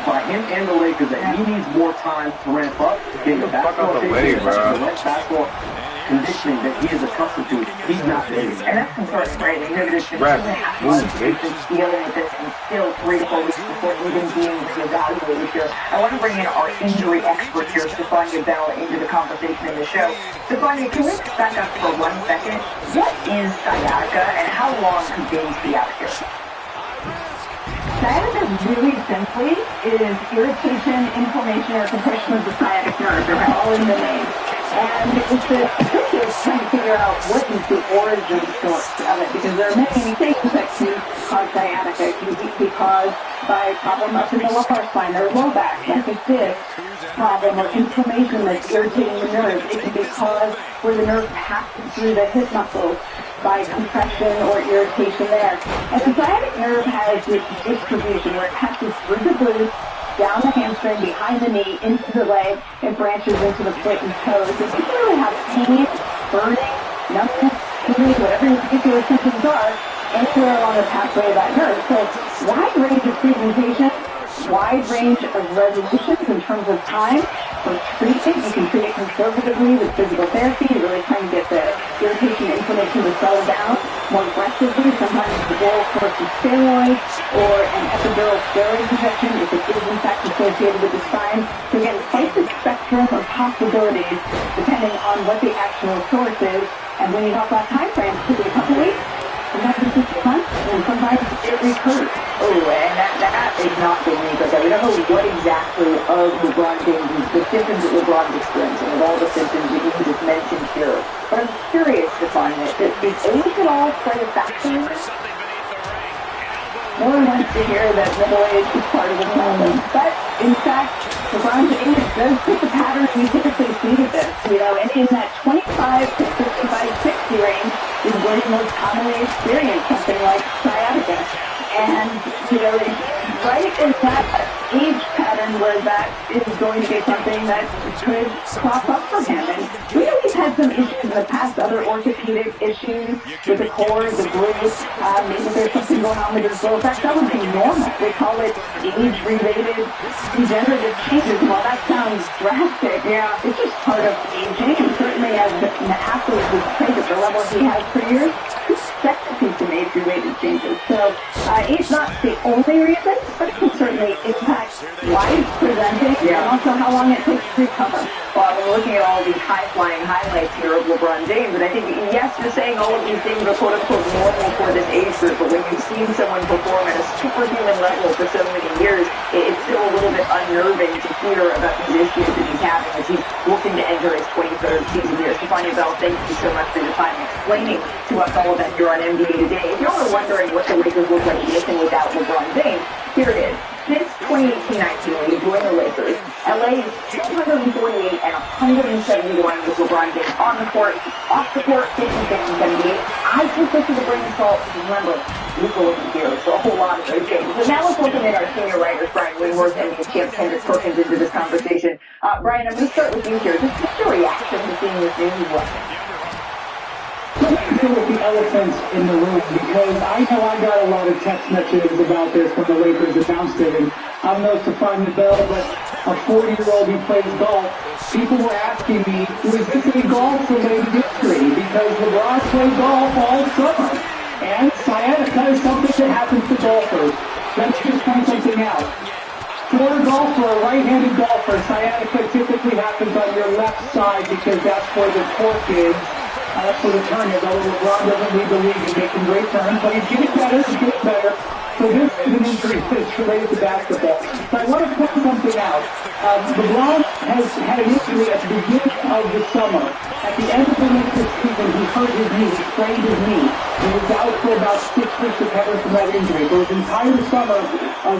by him and the Lakers that he needs more time to ramp up, to get the basketball basketball conditioning that he is accustomed to. He's not ready. And that's concerning, right? You know, there's been 2.5 months dealing with this and still 3 to 4 weeks before even being reevaluated here. I want to bring in our injury expert here, Stefania Bell, into the conversation in the show. Stefania, can we back up for 1 second? What is sciatica and how long could James be out here? Sciatica really simply is irritation, inflammation, or compression of the sciatic nerve. They're all in the name. And it's a tricky kind of thing figure out what is the origin source of it, because there are many things that can cause sciatica. It can be caused by a problem up in the lumbar spine or low back, like a disc problem or inflammation that's irritating the nerve. It can be caused where the nerve passes through the hip muscles by compression or irritation there. And the sciatic nerve has this distribution where it passes through the glutes, down the hamstring, behind the knee, into the leg, and branches into the foot and toes. If you really have pain, burning, numbness, tingling, whatever your particular symptoms are, anywhere along the pathway of that nerve. So, wide range of presentation, wide range of resolutions in terms of time for treatment. You can treat it conservatively with physical therapy, really trying to get the irritation and inflammation to settle down. More aggressively, sometimes the oral course of steroids or an epidural steroid injection if it is in fact associated with the spine. So again, quite the spectrum of possibilities depending on what the actual source is. And when you talk about time frames, could be a couple weeks, sometimes it's 6 months, and sometimes it recurs. Oh, and that is not good news. Okay, we don't know what exactly of LeBron James, the symptoms that LeBron's experiencing, of all the symptoms that you just mentioned here. But I'm curious to find that is age at all play a factor in this? No one wants to hear that middle age is part of the problem. But, in fact, LeBron's age does fit the pattern we typically see with this. You know, and in that 25 to 55, 60 range is where you most commonly experience something like sciatica. And, you know, right in that age pattern where that is going to be something that could crop up for him. And we know he's had some issues in the past, other orthopedic issues with the core, the glutes. Maybe there's something going on with his low back. That would be normal. They call it age-related degenerative changes. While that sounds drastic, yeah, it's just part of aging. And certainly as an athlete who's played at the level he has for years, you expect to see some age-related changes. So it's not the only reason, but it can certainly impact why it's presenting and also how long it takes to recover. Well, we're looking at all these high-flying highlights here of LeBron James, and I think, yes, you're saying all of these things are quote-unquote normal for this age group, but when you've seen someone perform at a superhuman level for so many years, it's still a little bit unnerving to hear about these issues that he's having as he's looking to enter his 23rd season here. Stefania Bell, thank you so much for your time explaining to us all of that here on NBA Today. If y'all are wondering what the Lakers look like with and without LeBron James, here it is. Since 2018-19, when he joined the Lakers, LA is 248 and 171 with LeBron James on the court, off the court, 56 and 78. I take this with a grain of salt because remember, Luka wasn't here for a whole lot of those games. So now let's welcome in our senior writers, Brian Windhorst and his champ Kendrick Perkins into this conversation. Brian, I'm going to start with you here. Just what's your reaction to seeing this news? Let me deal with the elephants in the room because I know I got a lot of text messages about this when the Lakers announced it, and I'm no Stefania Bell, but a 40-year-old who plays golf, people were asking me, was this a golf-related injury? Because LeBron played golf all summer, and sciatica is something that happens to golfers. Let's just point something out. For a golfer, a right-handed golfer, sciatica typically happens on your left side because that's where the torque is. That's where the turn is. Although LeBron doesn't lead the league in making great turns, but he's getting better, So this is an injury that's related to basketball. So I want to point something out. LeBron has had an injury at the beginning of the summer. At the end of the Lakers season, he hurt his knee, he sprained his knee. He was out for about 6 weeks recovering from that injury. So his entire summer of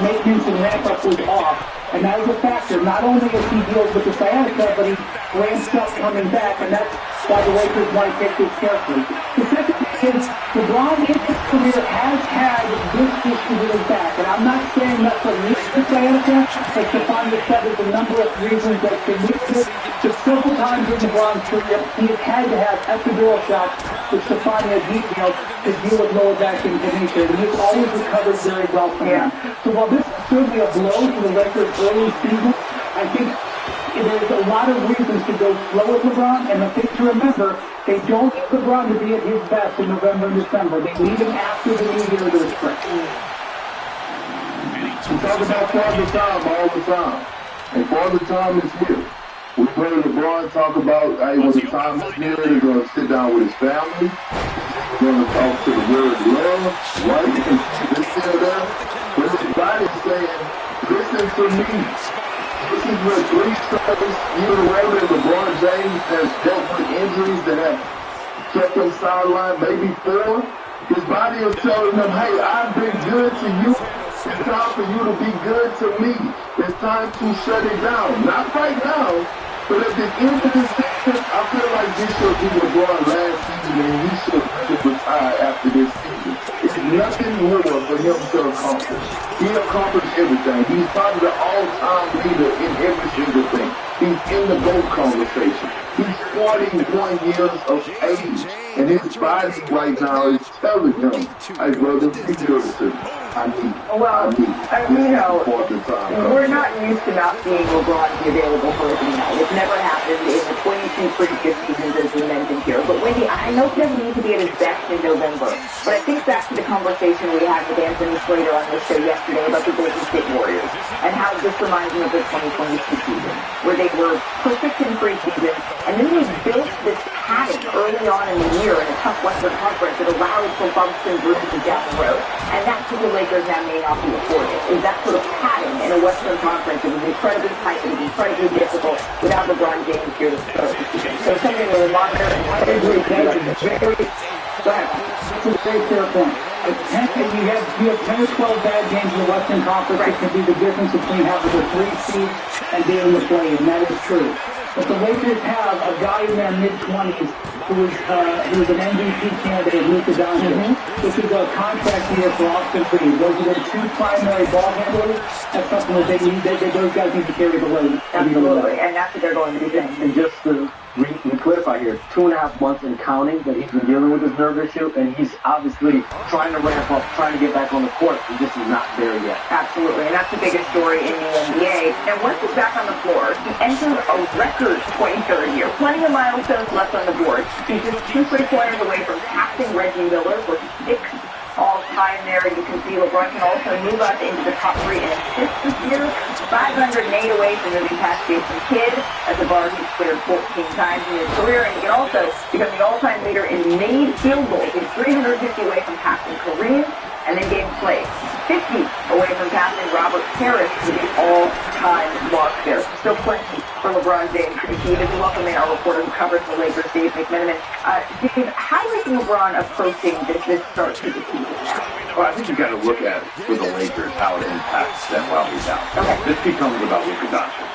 maintenance and ramp-up was off. And that is a factor. Not only as he deals with the sciatica, but he ramps up coming back, and that's why the Lakers want to take this carefully. The second thing is, LeBron in his career has had this issue with his back, and I'm not saying that's what leads to sciatica, but Stefania said there's a number of reasons that can lead to it. Just several times in LeBron's career, he has had to have epidural shots, which Stefania detailed, to deal with lower back inflammation, and he's always recovered very well from that. So while this is certainly a blow to the Lakers' early season, I think there's a lot of reasons to go slow with LeBron, and the thing to remember, they don't need LeBron to be at his best in November and December. They need him after the New Year to the spring. We talk about Father Time all the time, and Father Time is here. We've heard LeBron talk about hey, when the time is near, he's going to sit down with his family. He's going to talk to the word love, right? This here, there. But his body's saying, listen to me. This is where three straight years later, LeBron James has dealt with injuries that have kept him sidelined, maybe four. His body is telling him, hey, I've been good to you. It's time for you to be good to me. It's time to shut it down. Not right now, but at the end of the season, I feel like this should be LeBron last season, and he should retire after this season. It's nothing more for him to accomplish. He accomplished everything. He's probably the all-time leader in every single thing. He's in the GOAT conversation. He's 41 years of age, and his body right now is telling him, hey, brother, be good to me. I need we're not used to not seeing LeBron be available for opening night. It's never happened in the 22 previous seasons as we mentioned here. But Wendy, I know he doesn't need to be at his best in November, but I think back to the conversation we had with Anthony Slater on this show yesterday about the Golden State Warriors and how this reminds me of the 2022 season, where they were perfect in preseason, and then they built this pattern early on in the year in a tough Western Conference that allowed for bumps and bruises down the road. And that's what the Lakers now may not be afforded, is that sort of pattern in a Western Conference. It was incredibly tight, it was incredibly difficult without LeBron James here to start the season. So something we'll monitor and Go ahead. That's a very fair point. You have 10 or 12 bad games in the Western Conference that can be the difference between having the 3 seed and being in the play, and that is true. But the Lakers have a guy in their mid-20s who is an MVP candidate, Luka Doncic. This is a contract year for Austin Reeves. Those are their 2 primary ball handlers. That's something that they need. Those guys need to carry the load. Absolutely, and that's what they're going to be doing. And just to clarify here, 2.5 months and counting that he's been dealing with this nerve issue, and he's obviously trying to ramp up, trying to get back on the court, and this is not there yet. Absolutely, and that's the biggest story in the NBA. And once he's back on the floor, he entered a record 23rd year. Plenty of milestones left on the board. He's just 2 3-pointers away from passing Reggie Miller for 6th all-time there. You can see LeBron can also move up into the top 3 in assists this year. 508 away from moving past Jason Kidd at the bar he's cleared 14 times in his career. And he can also become the all-time leader in made field goals. He's 350 away from passing Kareem and then games played. 50 away from passing Robert Harris to the all-time mark there. Still plenty for LeBron James to achieve. And welcoming our reporter who covers the Lakers, Dave McMenamin. Dave, how is LeBron approaching this start to the season now? Well, I think you got to look at, for the Lakers, how it impacts them while he's out. Okay. This becomes about Luka Doncic.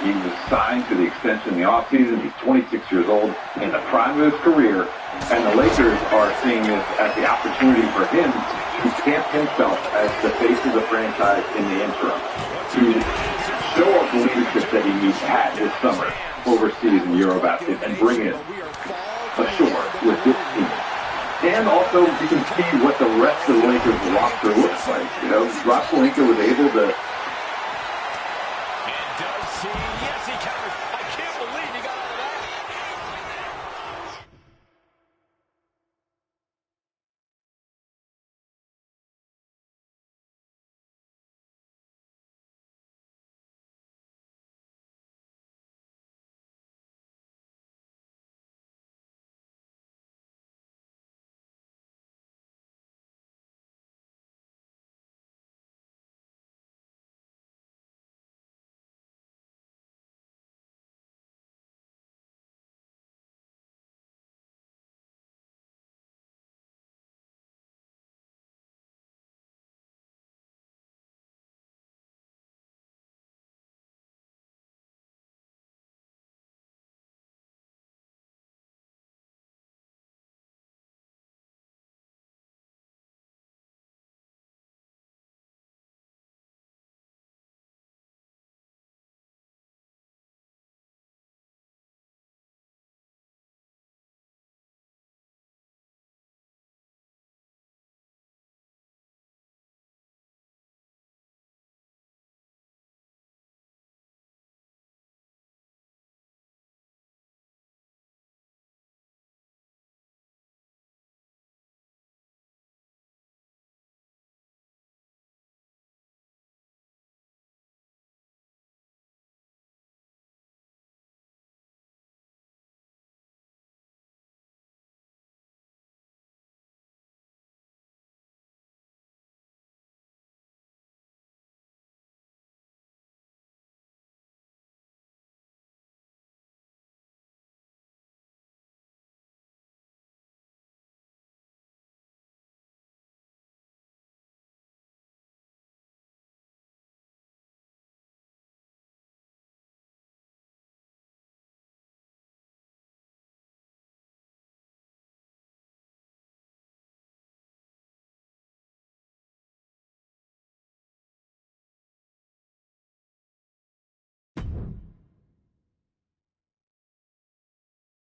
He was signed to the extension in the offseason. He's 26 years old, in the prime of his career, and the Lakers are seeing this as the opportunity for him to stamp himself as the face of the franchise in the interim, to show off the leadership that he had this summer overseas in Eurobasket and bring it ashore with this team. And also, you can see what the rest of the Lakers roster looks like. You know, Rob Pelinka was able to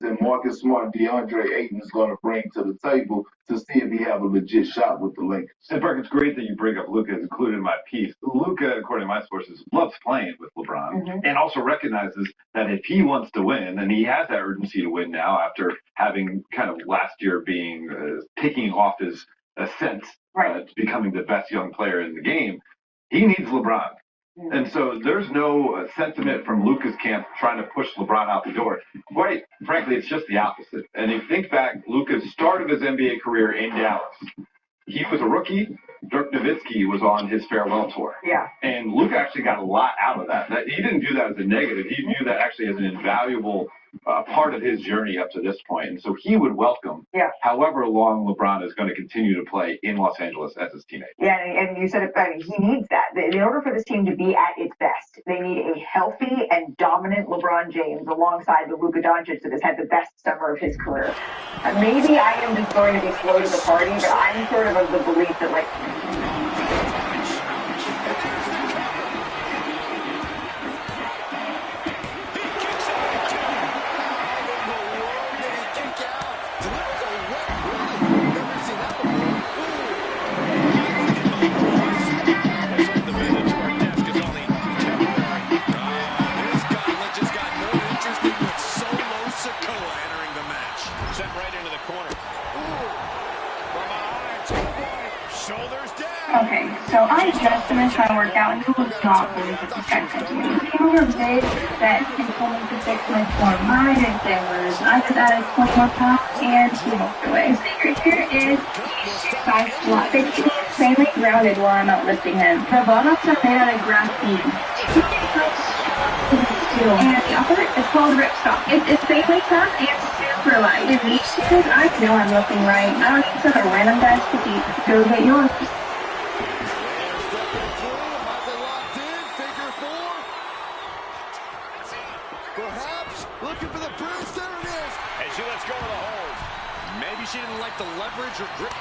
that Marcus Smart and DeAndre Ayton is going to bring to the table to see if he have a legit shot with the Lakers. And Burke, it's great that you bring up Luka as included in my piece. Luka, according to my sources, loves playing with LeBron and also recognizes that if he wants to win, and he has that urgency to win now after having kind of last year being taking off his ascent to becoming the best young player in the game, he needs LeBron. And so there's no sentiment from Luka's camp trying to push LeBron out the door. Quite frankly, it's just the opposite. And if you think back, Luka's start of his NBA career in Dallas, he was a rookie. Dirk Nowitzki was on his farewell tour. Yeah. And Luka actually got a lot out of that. He didn't do that as a negative. He viewed that actually as an invaluable part of his journey up to this point. And so he would welcome however long LeBron is going to continue to play in Los Angeles as his teammate. Yeah, and you said it, I mean, he needs that. In order for this team to be at its best, they need a healthy and dominant LeBron James alongside the Luka Doncic that has had the best summer of his career. Maybe I am just going to be slow to the party, but I'm sort of the belief that, like, okay, so I just finished my workout and you will not believe what this guy said to me. The number of days that he told me to fix my form, I didn't say words. I just added 20 more pounds and he walked away. The secret here is side squat. They keep me insanely grounded while I'm out lifting him. The bottoms are made out of graphene. And the upper is called ripstop. It's insanely tough and super light. In these shoes, I know I'm looking right. I don't need some other random guy's physique. Go get yours. Looking for the bridge, there it is. And she lets go of the hold. Maybe she didn't like the leverage or grip.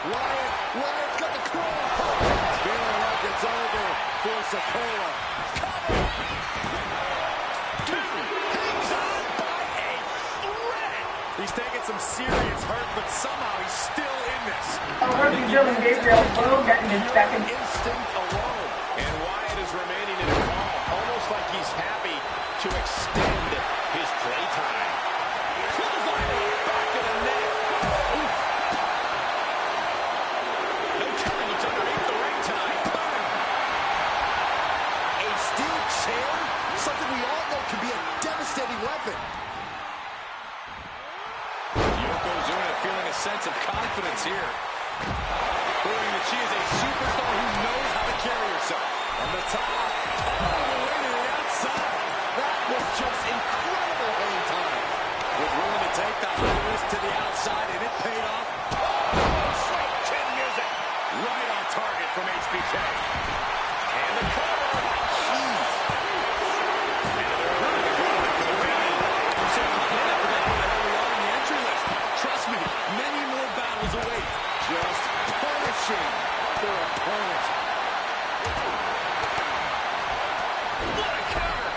Wyatt's got the claw. Feeling like it's over for Sikoa. Hangs on by a thread. He's taking some serious hurt, but somehow he's still in this. Rookie Dylan Gabriel will get in his second. Instinct alone. And Wyatt is remaining in a call, almost like he's happy to extend his playtime. Back to the net. No telling what's underneath the ring tide. A steel chair, something we all know can be a devastating weapon. Yokozuna feeling a sense of confidence here, proving that she is a superstar who knows how to carry herself. On the top, all the way to the outside. That was just incredible hang time. Was willing to take the high risk to the outside, and it paid off. Oh, straight chin music. Right on target from HBK. And the cover. Jeez. And they're running the gauntlet for the family. I'm so confident I forgot who the hell we are on the entry list. Trust me, many more battles await. Just punishing their opponent. What a counter!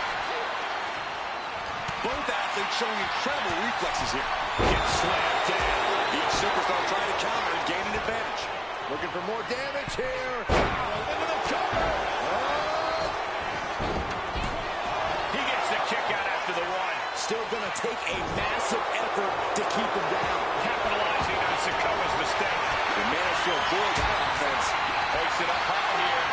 Both athletes showing incredible reflexes here. Gets slammed down. Each superstar trying to counter and gain an advantage. Looking for more damage here. Into the cover. He gets the kick out after the one. Still going to take a massive effort to keep him down. Capitalizing on Sikoa's mistake. The Mansfield board that offense. Takes it up high here.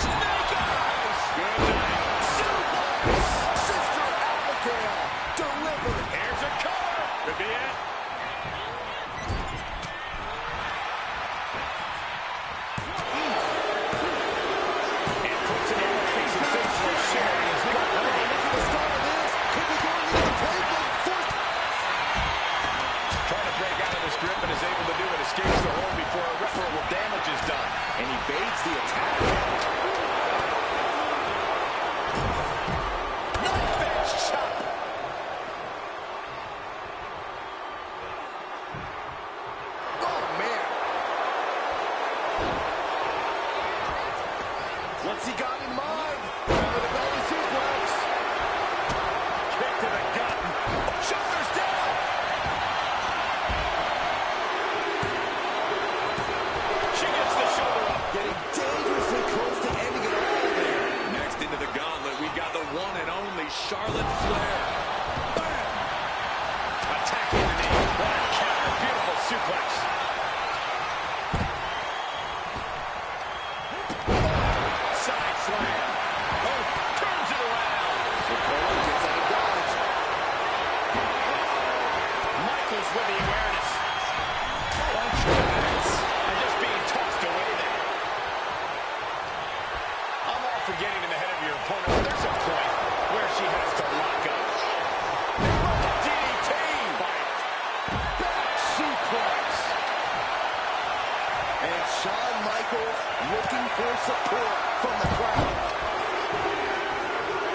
Snake eyes. Good night. Suplex. Sister Abigail. Delivered. Here's a cover. Could be it. And puts it in the face of sensational Sherry. Look at the start of this. Could be going to the table. attacking the knee. What a counter. Beautiful suplex. Side slam. Oh, turns it around. Sokola gets out of dodge. Michaels with the awareness. Punch connects. And just being tossed away there. I'm all for getting in the head of your opponent, but there's a point where she has to lock up. DDT. Back suplex. And Shawn Michaels looking for support from the crowd.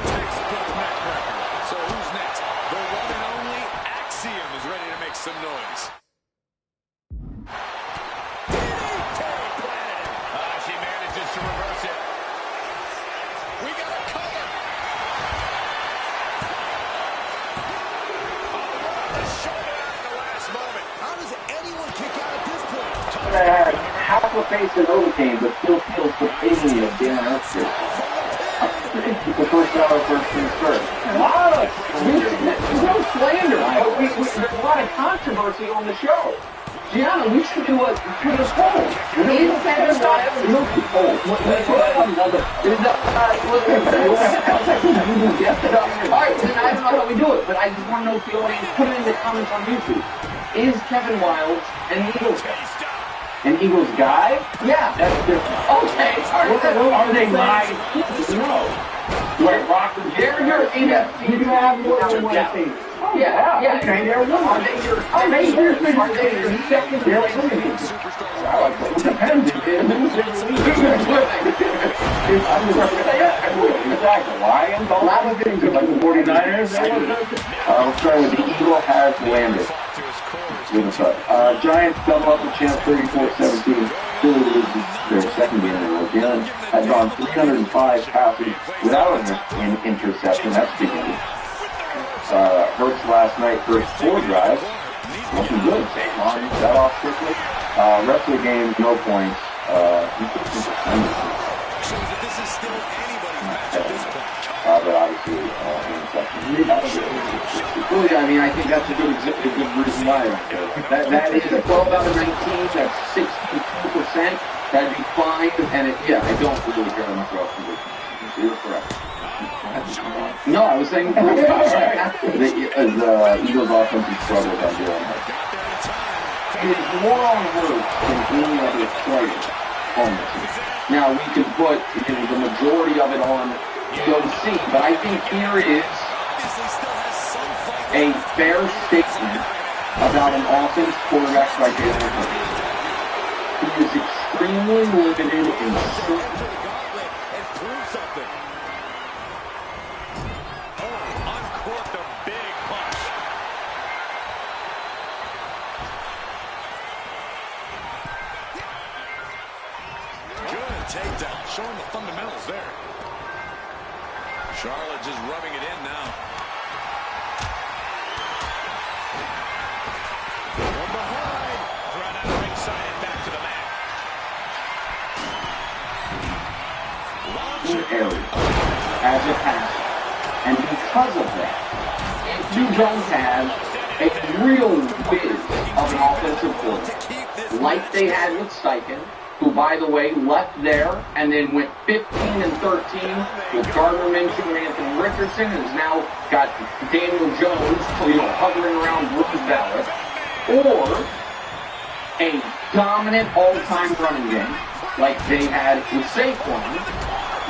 Textbook neckbreaker. So who's next? The one and only Axiom is ready to make some noise. She manages to reverse it. We got a cover. The shoulder at the last moment. How does anyone kick out at this point? That had half a face in overcame, but still feels the pain of being an earthquake. It's the first hour, first things first. There's no slander. There's a lot of controversy on the show. Gianna, we should do a Twitter poll. Is Kevin Wild? No poll. Alright, then I don't know how we do it, but I just want to know if the audience put it in the comments on YouTube. Is Kevin Wild an Eagles guy? An Eagles guy? Yeah. That's different. Okay. Are they my Eagles? No. Do I rock the They're you have more than one team. Yeah. Okay, they're one. Are they your second place team? It depends. Exactly. Lions, all that things like the 49ers. We'll start with the Eagle has landed. Giants double up the champ 34-17. Philly loses their second game in a row. Jalen has gone 305 passes without an interception. That's beginning. Hurts last night, first 4 drives. Looking good. Saquon got off quickly. Rest of the game, no points. But obviously, Really, I mean, I think that's a good reason why. That is 12 out of 19. That's 62%. That'd be fine. And I don't really care much about position. You're correct. No, I was saying the Eagles' offensive struggles on doing that. It is more on Hurts than any other player on the team. Now, we can put the majority of it on OC, but I think here is a fair statement about an offense quarterback like Jalen Hurts. He is extremely limited in certain. Takedown, showing the fundamentals there. Charlotte just rubbing it in now. From behind, run out ringside and back to the mat. Area as a passer, and because of that, if you don't have a real whiz of an offensive coordinator like they had with Steichen, who, by the way, left there and then went 15-13 with Gardner Minshew and Anthony Richardson, and has now got Daniel Jones, hovering around Bruce Ballard, or a dominant all-time running game like they had with Saquon,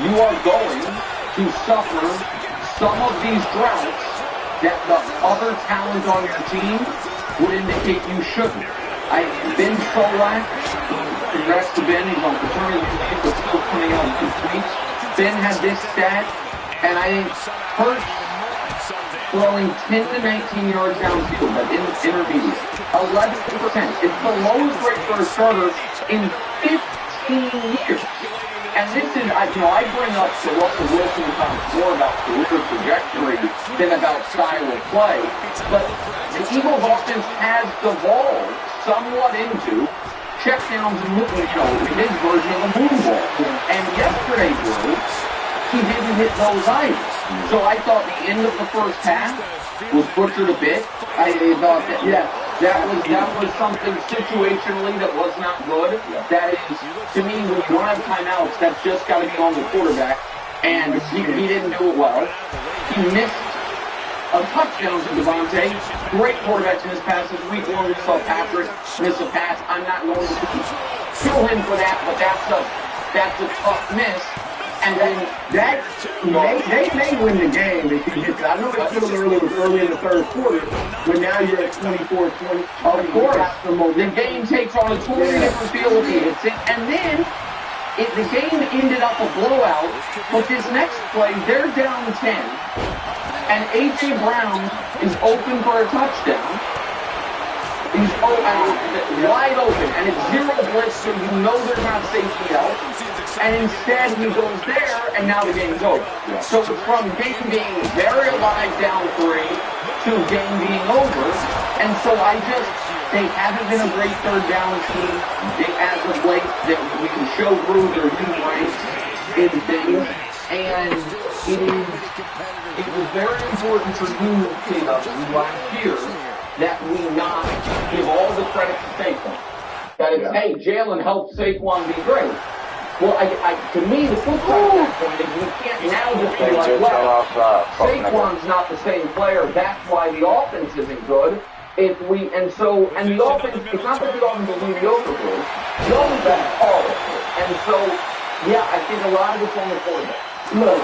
you are going to suffer some of these droughts that the other talent on your team would indicate you shouldn't. Ben Solak, congrats to Ben, he's on paternity leave, but still coming out in 2 weeks. Ben had this stat, and I think Hurts throwing 10 to 19 yards downfield, but in the intermediate. 11%. It's the lowest rate for a starter in 15 years. And this is, I bring up the Russell Wilson comments more about career trajectory than about style of play, but the Eagles offense has devolved somewhat into checkdowns and his version of a moon ball. And yesterday, Drew, he didn't hit those either. So I thought the end of the first half, was butchered a bit. I thought that, that was something situationally that was not good. That is, to me, when you don't have timeouts, that's just got to be on the quarterback. And he didn't do it well. He missed a touchdown to Devontae. Great quarterbacks miss passes. Week 1, we saw Patrick miss a pass. I'm not going to kill him for that, but that's a tough miss. And then they may win the game if you get that. I know it's still early in the third quarter, but now you're at 24-20. Of course, the game takes on a totally different feel. And then the game ended up a blowout, but this next play, they're down 10, and A.J. Brown is open for a touchdown. He's wide open, and it's zero blitz, so you know there's not safety out. And instead, he goes there, and now the game's over. So from game being very alive down 3 to game being over, and so they haven't been a great third down team. As of late, that we can show through their new ranks in things, and it was very important for you, last year, that we not give all the credit to Saquon. That it's, hey, Jalen helped Saquon be great. Well, to me, the flip side of that point is we can't now just be like, well, Saquon's not the same player. That's why the offense isn't good. And the offense, it's not that the offense is mediocre good. The offense is horrible. And so, I think a lot of it's on the quarterback. Look,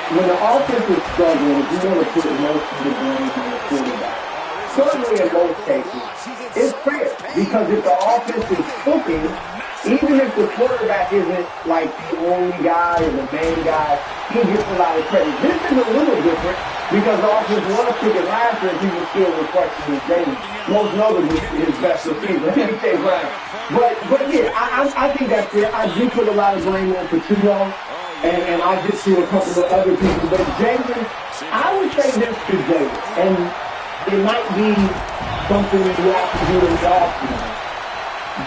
when the offense is struggling, if you want to put most of the blame on the quarterback, certainly in most cases, it's fair. Because if the offense is cooking, even if the quarterback isn't like the only guy or the main guy, he gets a lot of credit. This is a little different because the offense was cooking last year and he was still reflecting his game. Most notably his best receiver, A.J. Brown. But yeah, I think that's fair. I do put a lot of blame on Pacheco. And I'll get to a couple of other people. But Jalen, I would say this to Jalen, and it might be something we have to do in the offseason.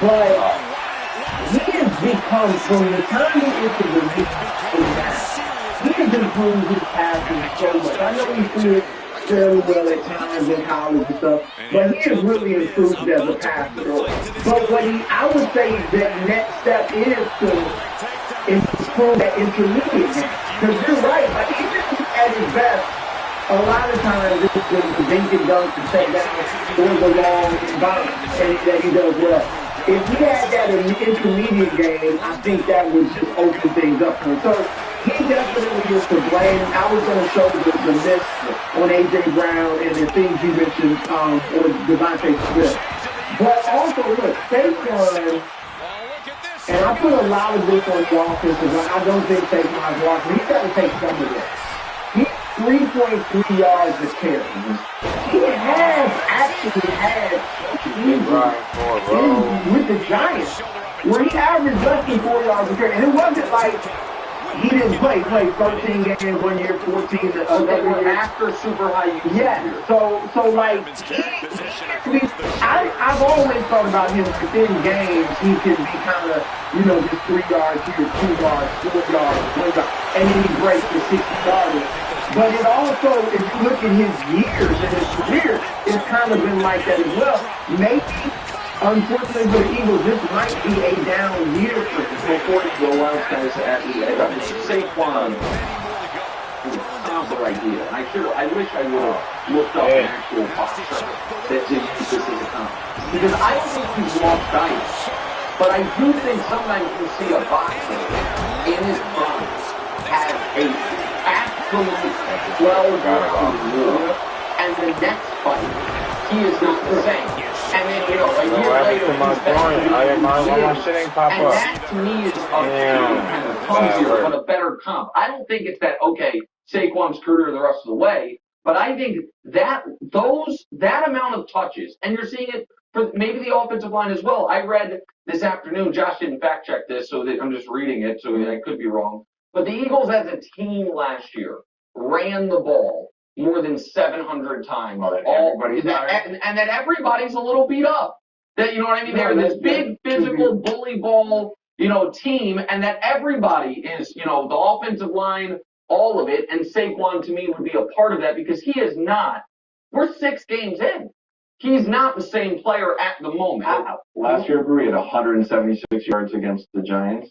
But he has become, from the time he entered the league to now, he has improved his passing so much. I know he threw it fairly well at times in college and stuff, but he has really improved as a passer. But I would say that next step is to improve that intermediate game. Because you're right, like even at his best, a lot of times it's the dink and dunk to take down or the long bounce that he does well. If he had that intermediate game, I think that would just open things up for him. So he definitely is to blame. I was going to show the miss on A.J. Brown and the things you mentioned or Devontae Smith. But also, look, Saquon, and I put a lot of this on the offensive line. I don't think Saquon's walking. He's got to take some of this. He's 3.3 yards a carry. He has actually had with the Giants, where he averaged less than 4 yards a carry. And it wasn't like he didn't play 13 games 1 year, 14 the other year. After super high usage. Yeah. So like, I've always thought about him within games. He can be kind of, just 3 yards here, 2 yards, 4 yards, 1 yard, and then he breaks the 60 yarders. But it also, if you look at his years and his career, it's kind of been like that as well. Maybe, unfortunately for the Eagles, this might be a down year for him. Before you go on, guys, Saquon sounds the right deal. I wish I would have looked up an actual boxer that did use this as a comp. Because I don't think he's lost dice. But I do think sometimes you see a boxer in his prime have a absolute 12-round war, and the next fight, he is not the same. And then, a year later, he's back and that, to me, is kind of clumsier, but a better comp. I don't think it's that, Saquon's career the rest of the way, but I think that amount of touches, and you're seeing it for maybe the offensive line as well. I read this afternoon, Josh didn't fact check this, so that I'm just reading it, so I could be wrong. But the Eagles as a team last year ran the ball more than 700 times. And that everybody's a little beat up. That, you know what I mean? They're this big physical bully ball, team, and that everybody is, the offensive line, all of it, and Saquon to me would be a part of that because he is not. We're 6 games in. He's not the same player at the moment. Last year, Brew, he had 176 yards against the Giants.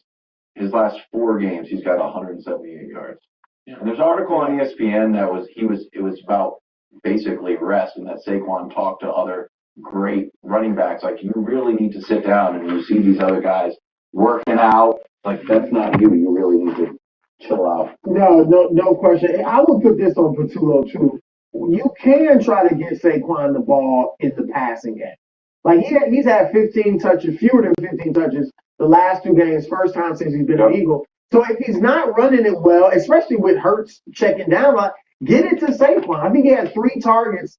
His last 4 games, he's got 178 yards. Yeah. And there's an article on ESPN that it was about basically rest, and that Saquon talked to other great running backs. Like, you really need to sit down, and you see these other guys working out. Like, that's not you. You really need to chill out. No question. I would put this on Patullo too. You can try to get Saquon the ball in the passing game. Like he's had 15 touches, fewer than 15 touches the last 2 games, first time since he's been an Eagle. So if he's not running it well, especially with Hurts checking down, like, get it to Saquon. I think he had 3 targets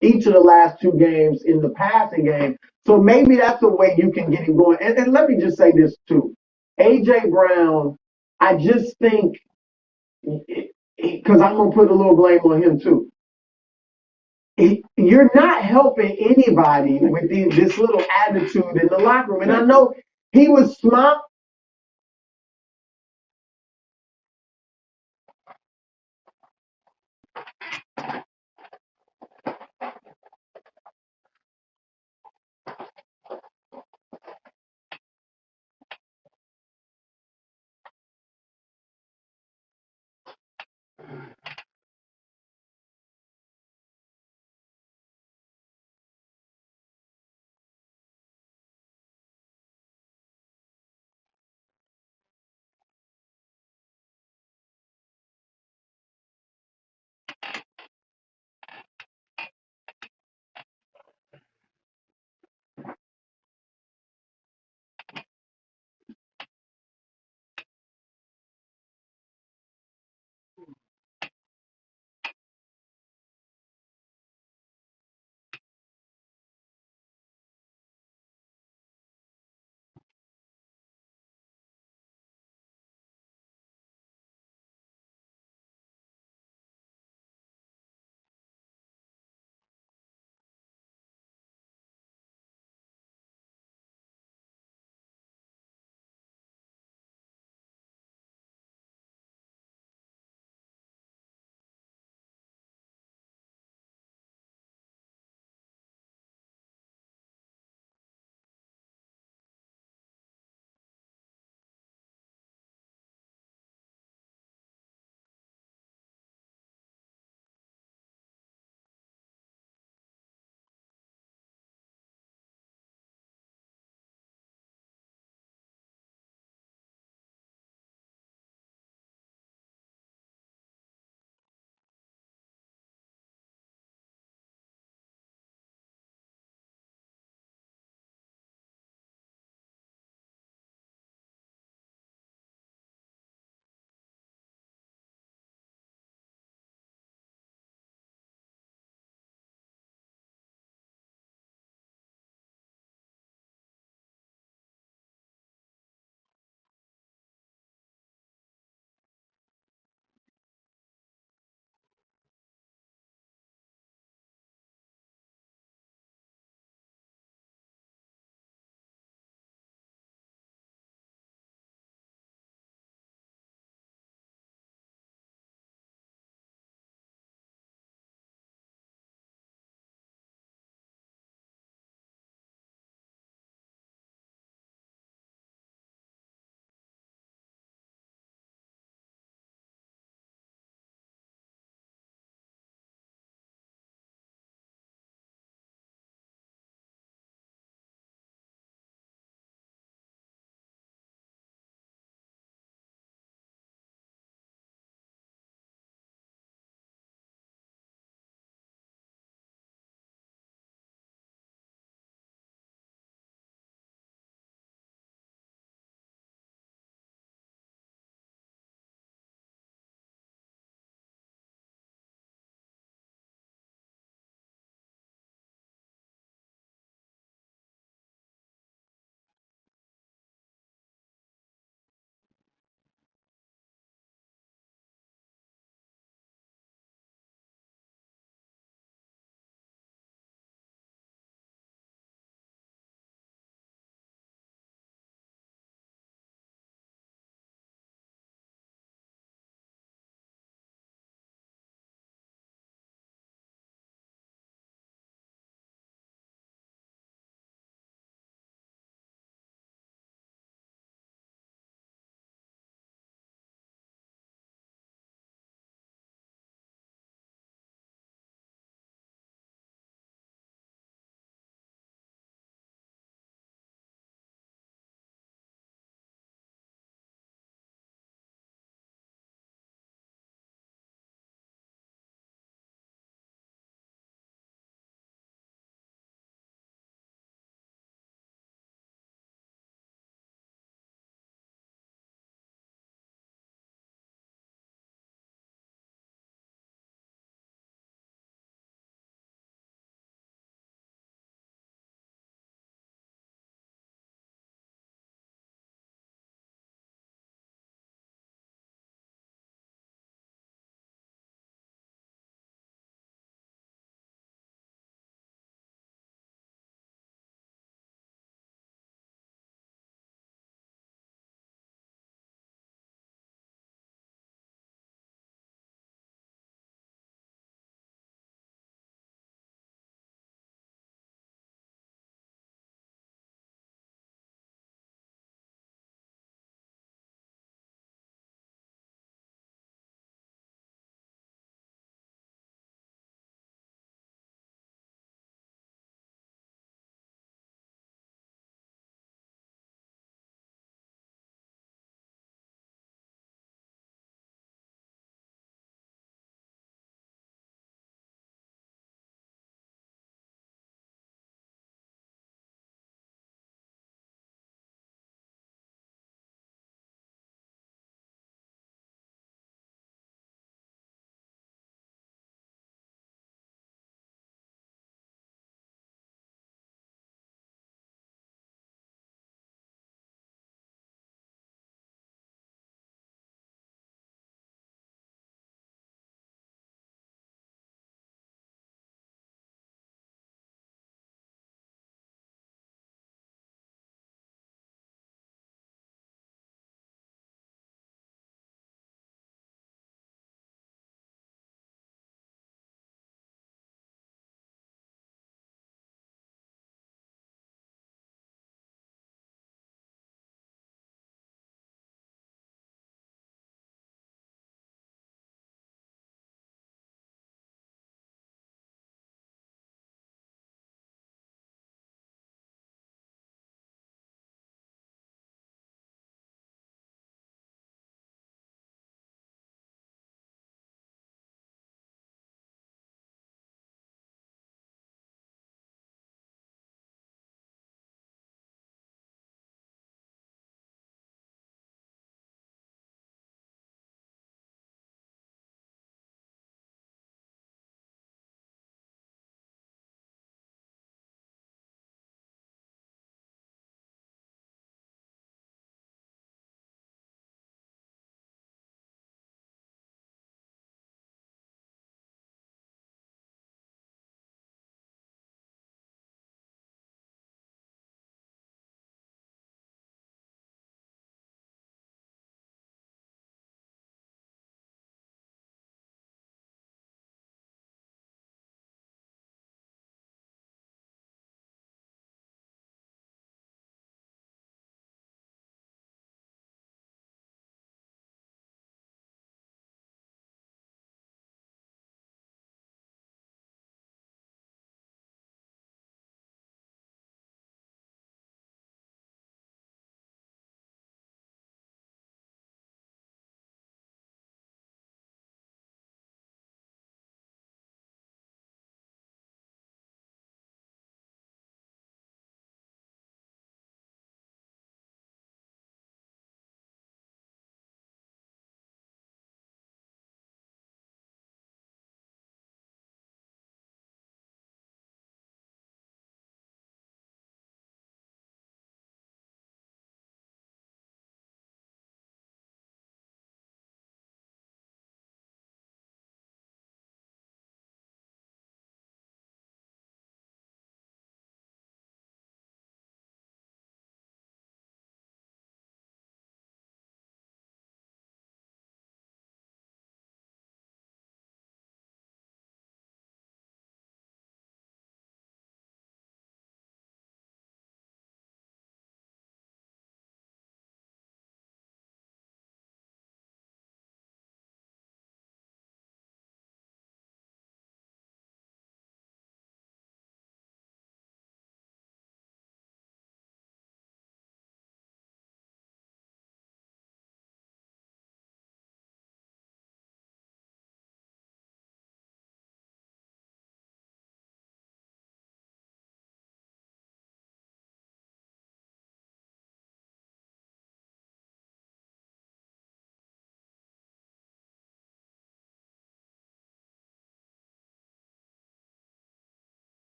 each of the last 2 games in the passing game. So maybe that's the way you can get him going. And let me just say this too. A.J. Brown, I just think, because I'm going to put a little blame on him too. You're not helping anybody with this little attitude in the locker room. And I know he was smart.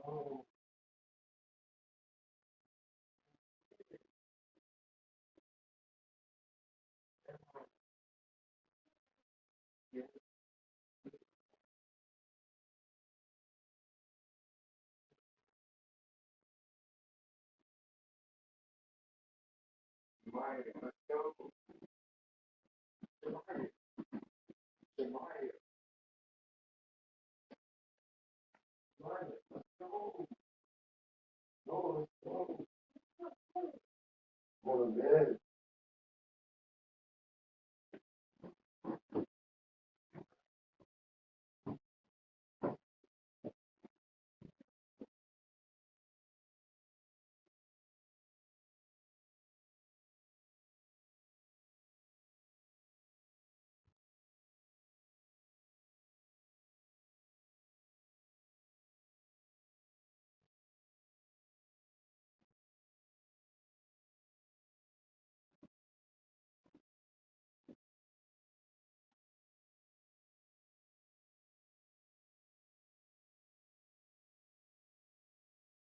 Go to bed.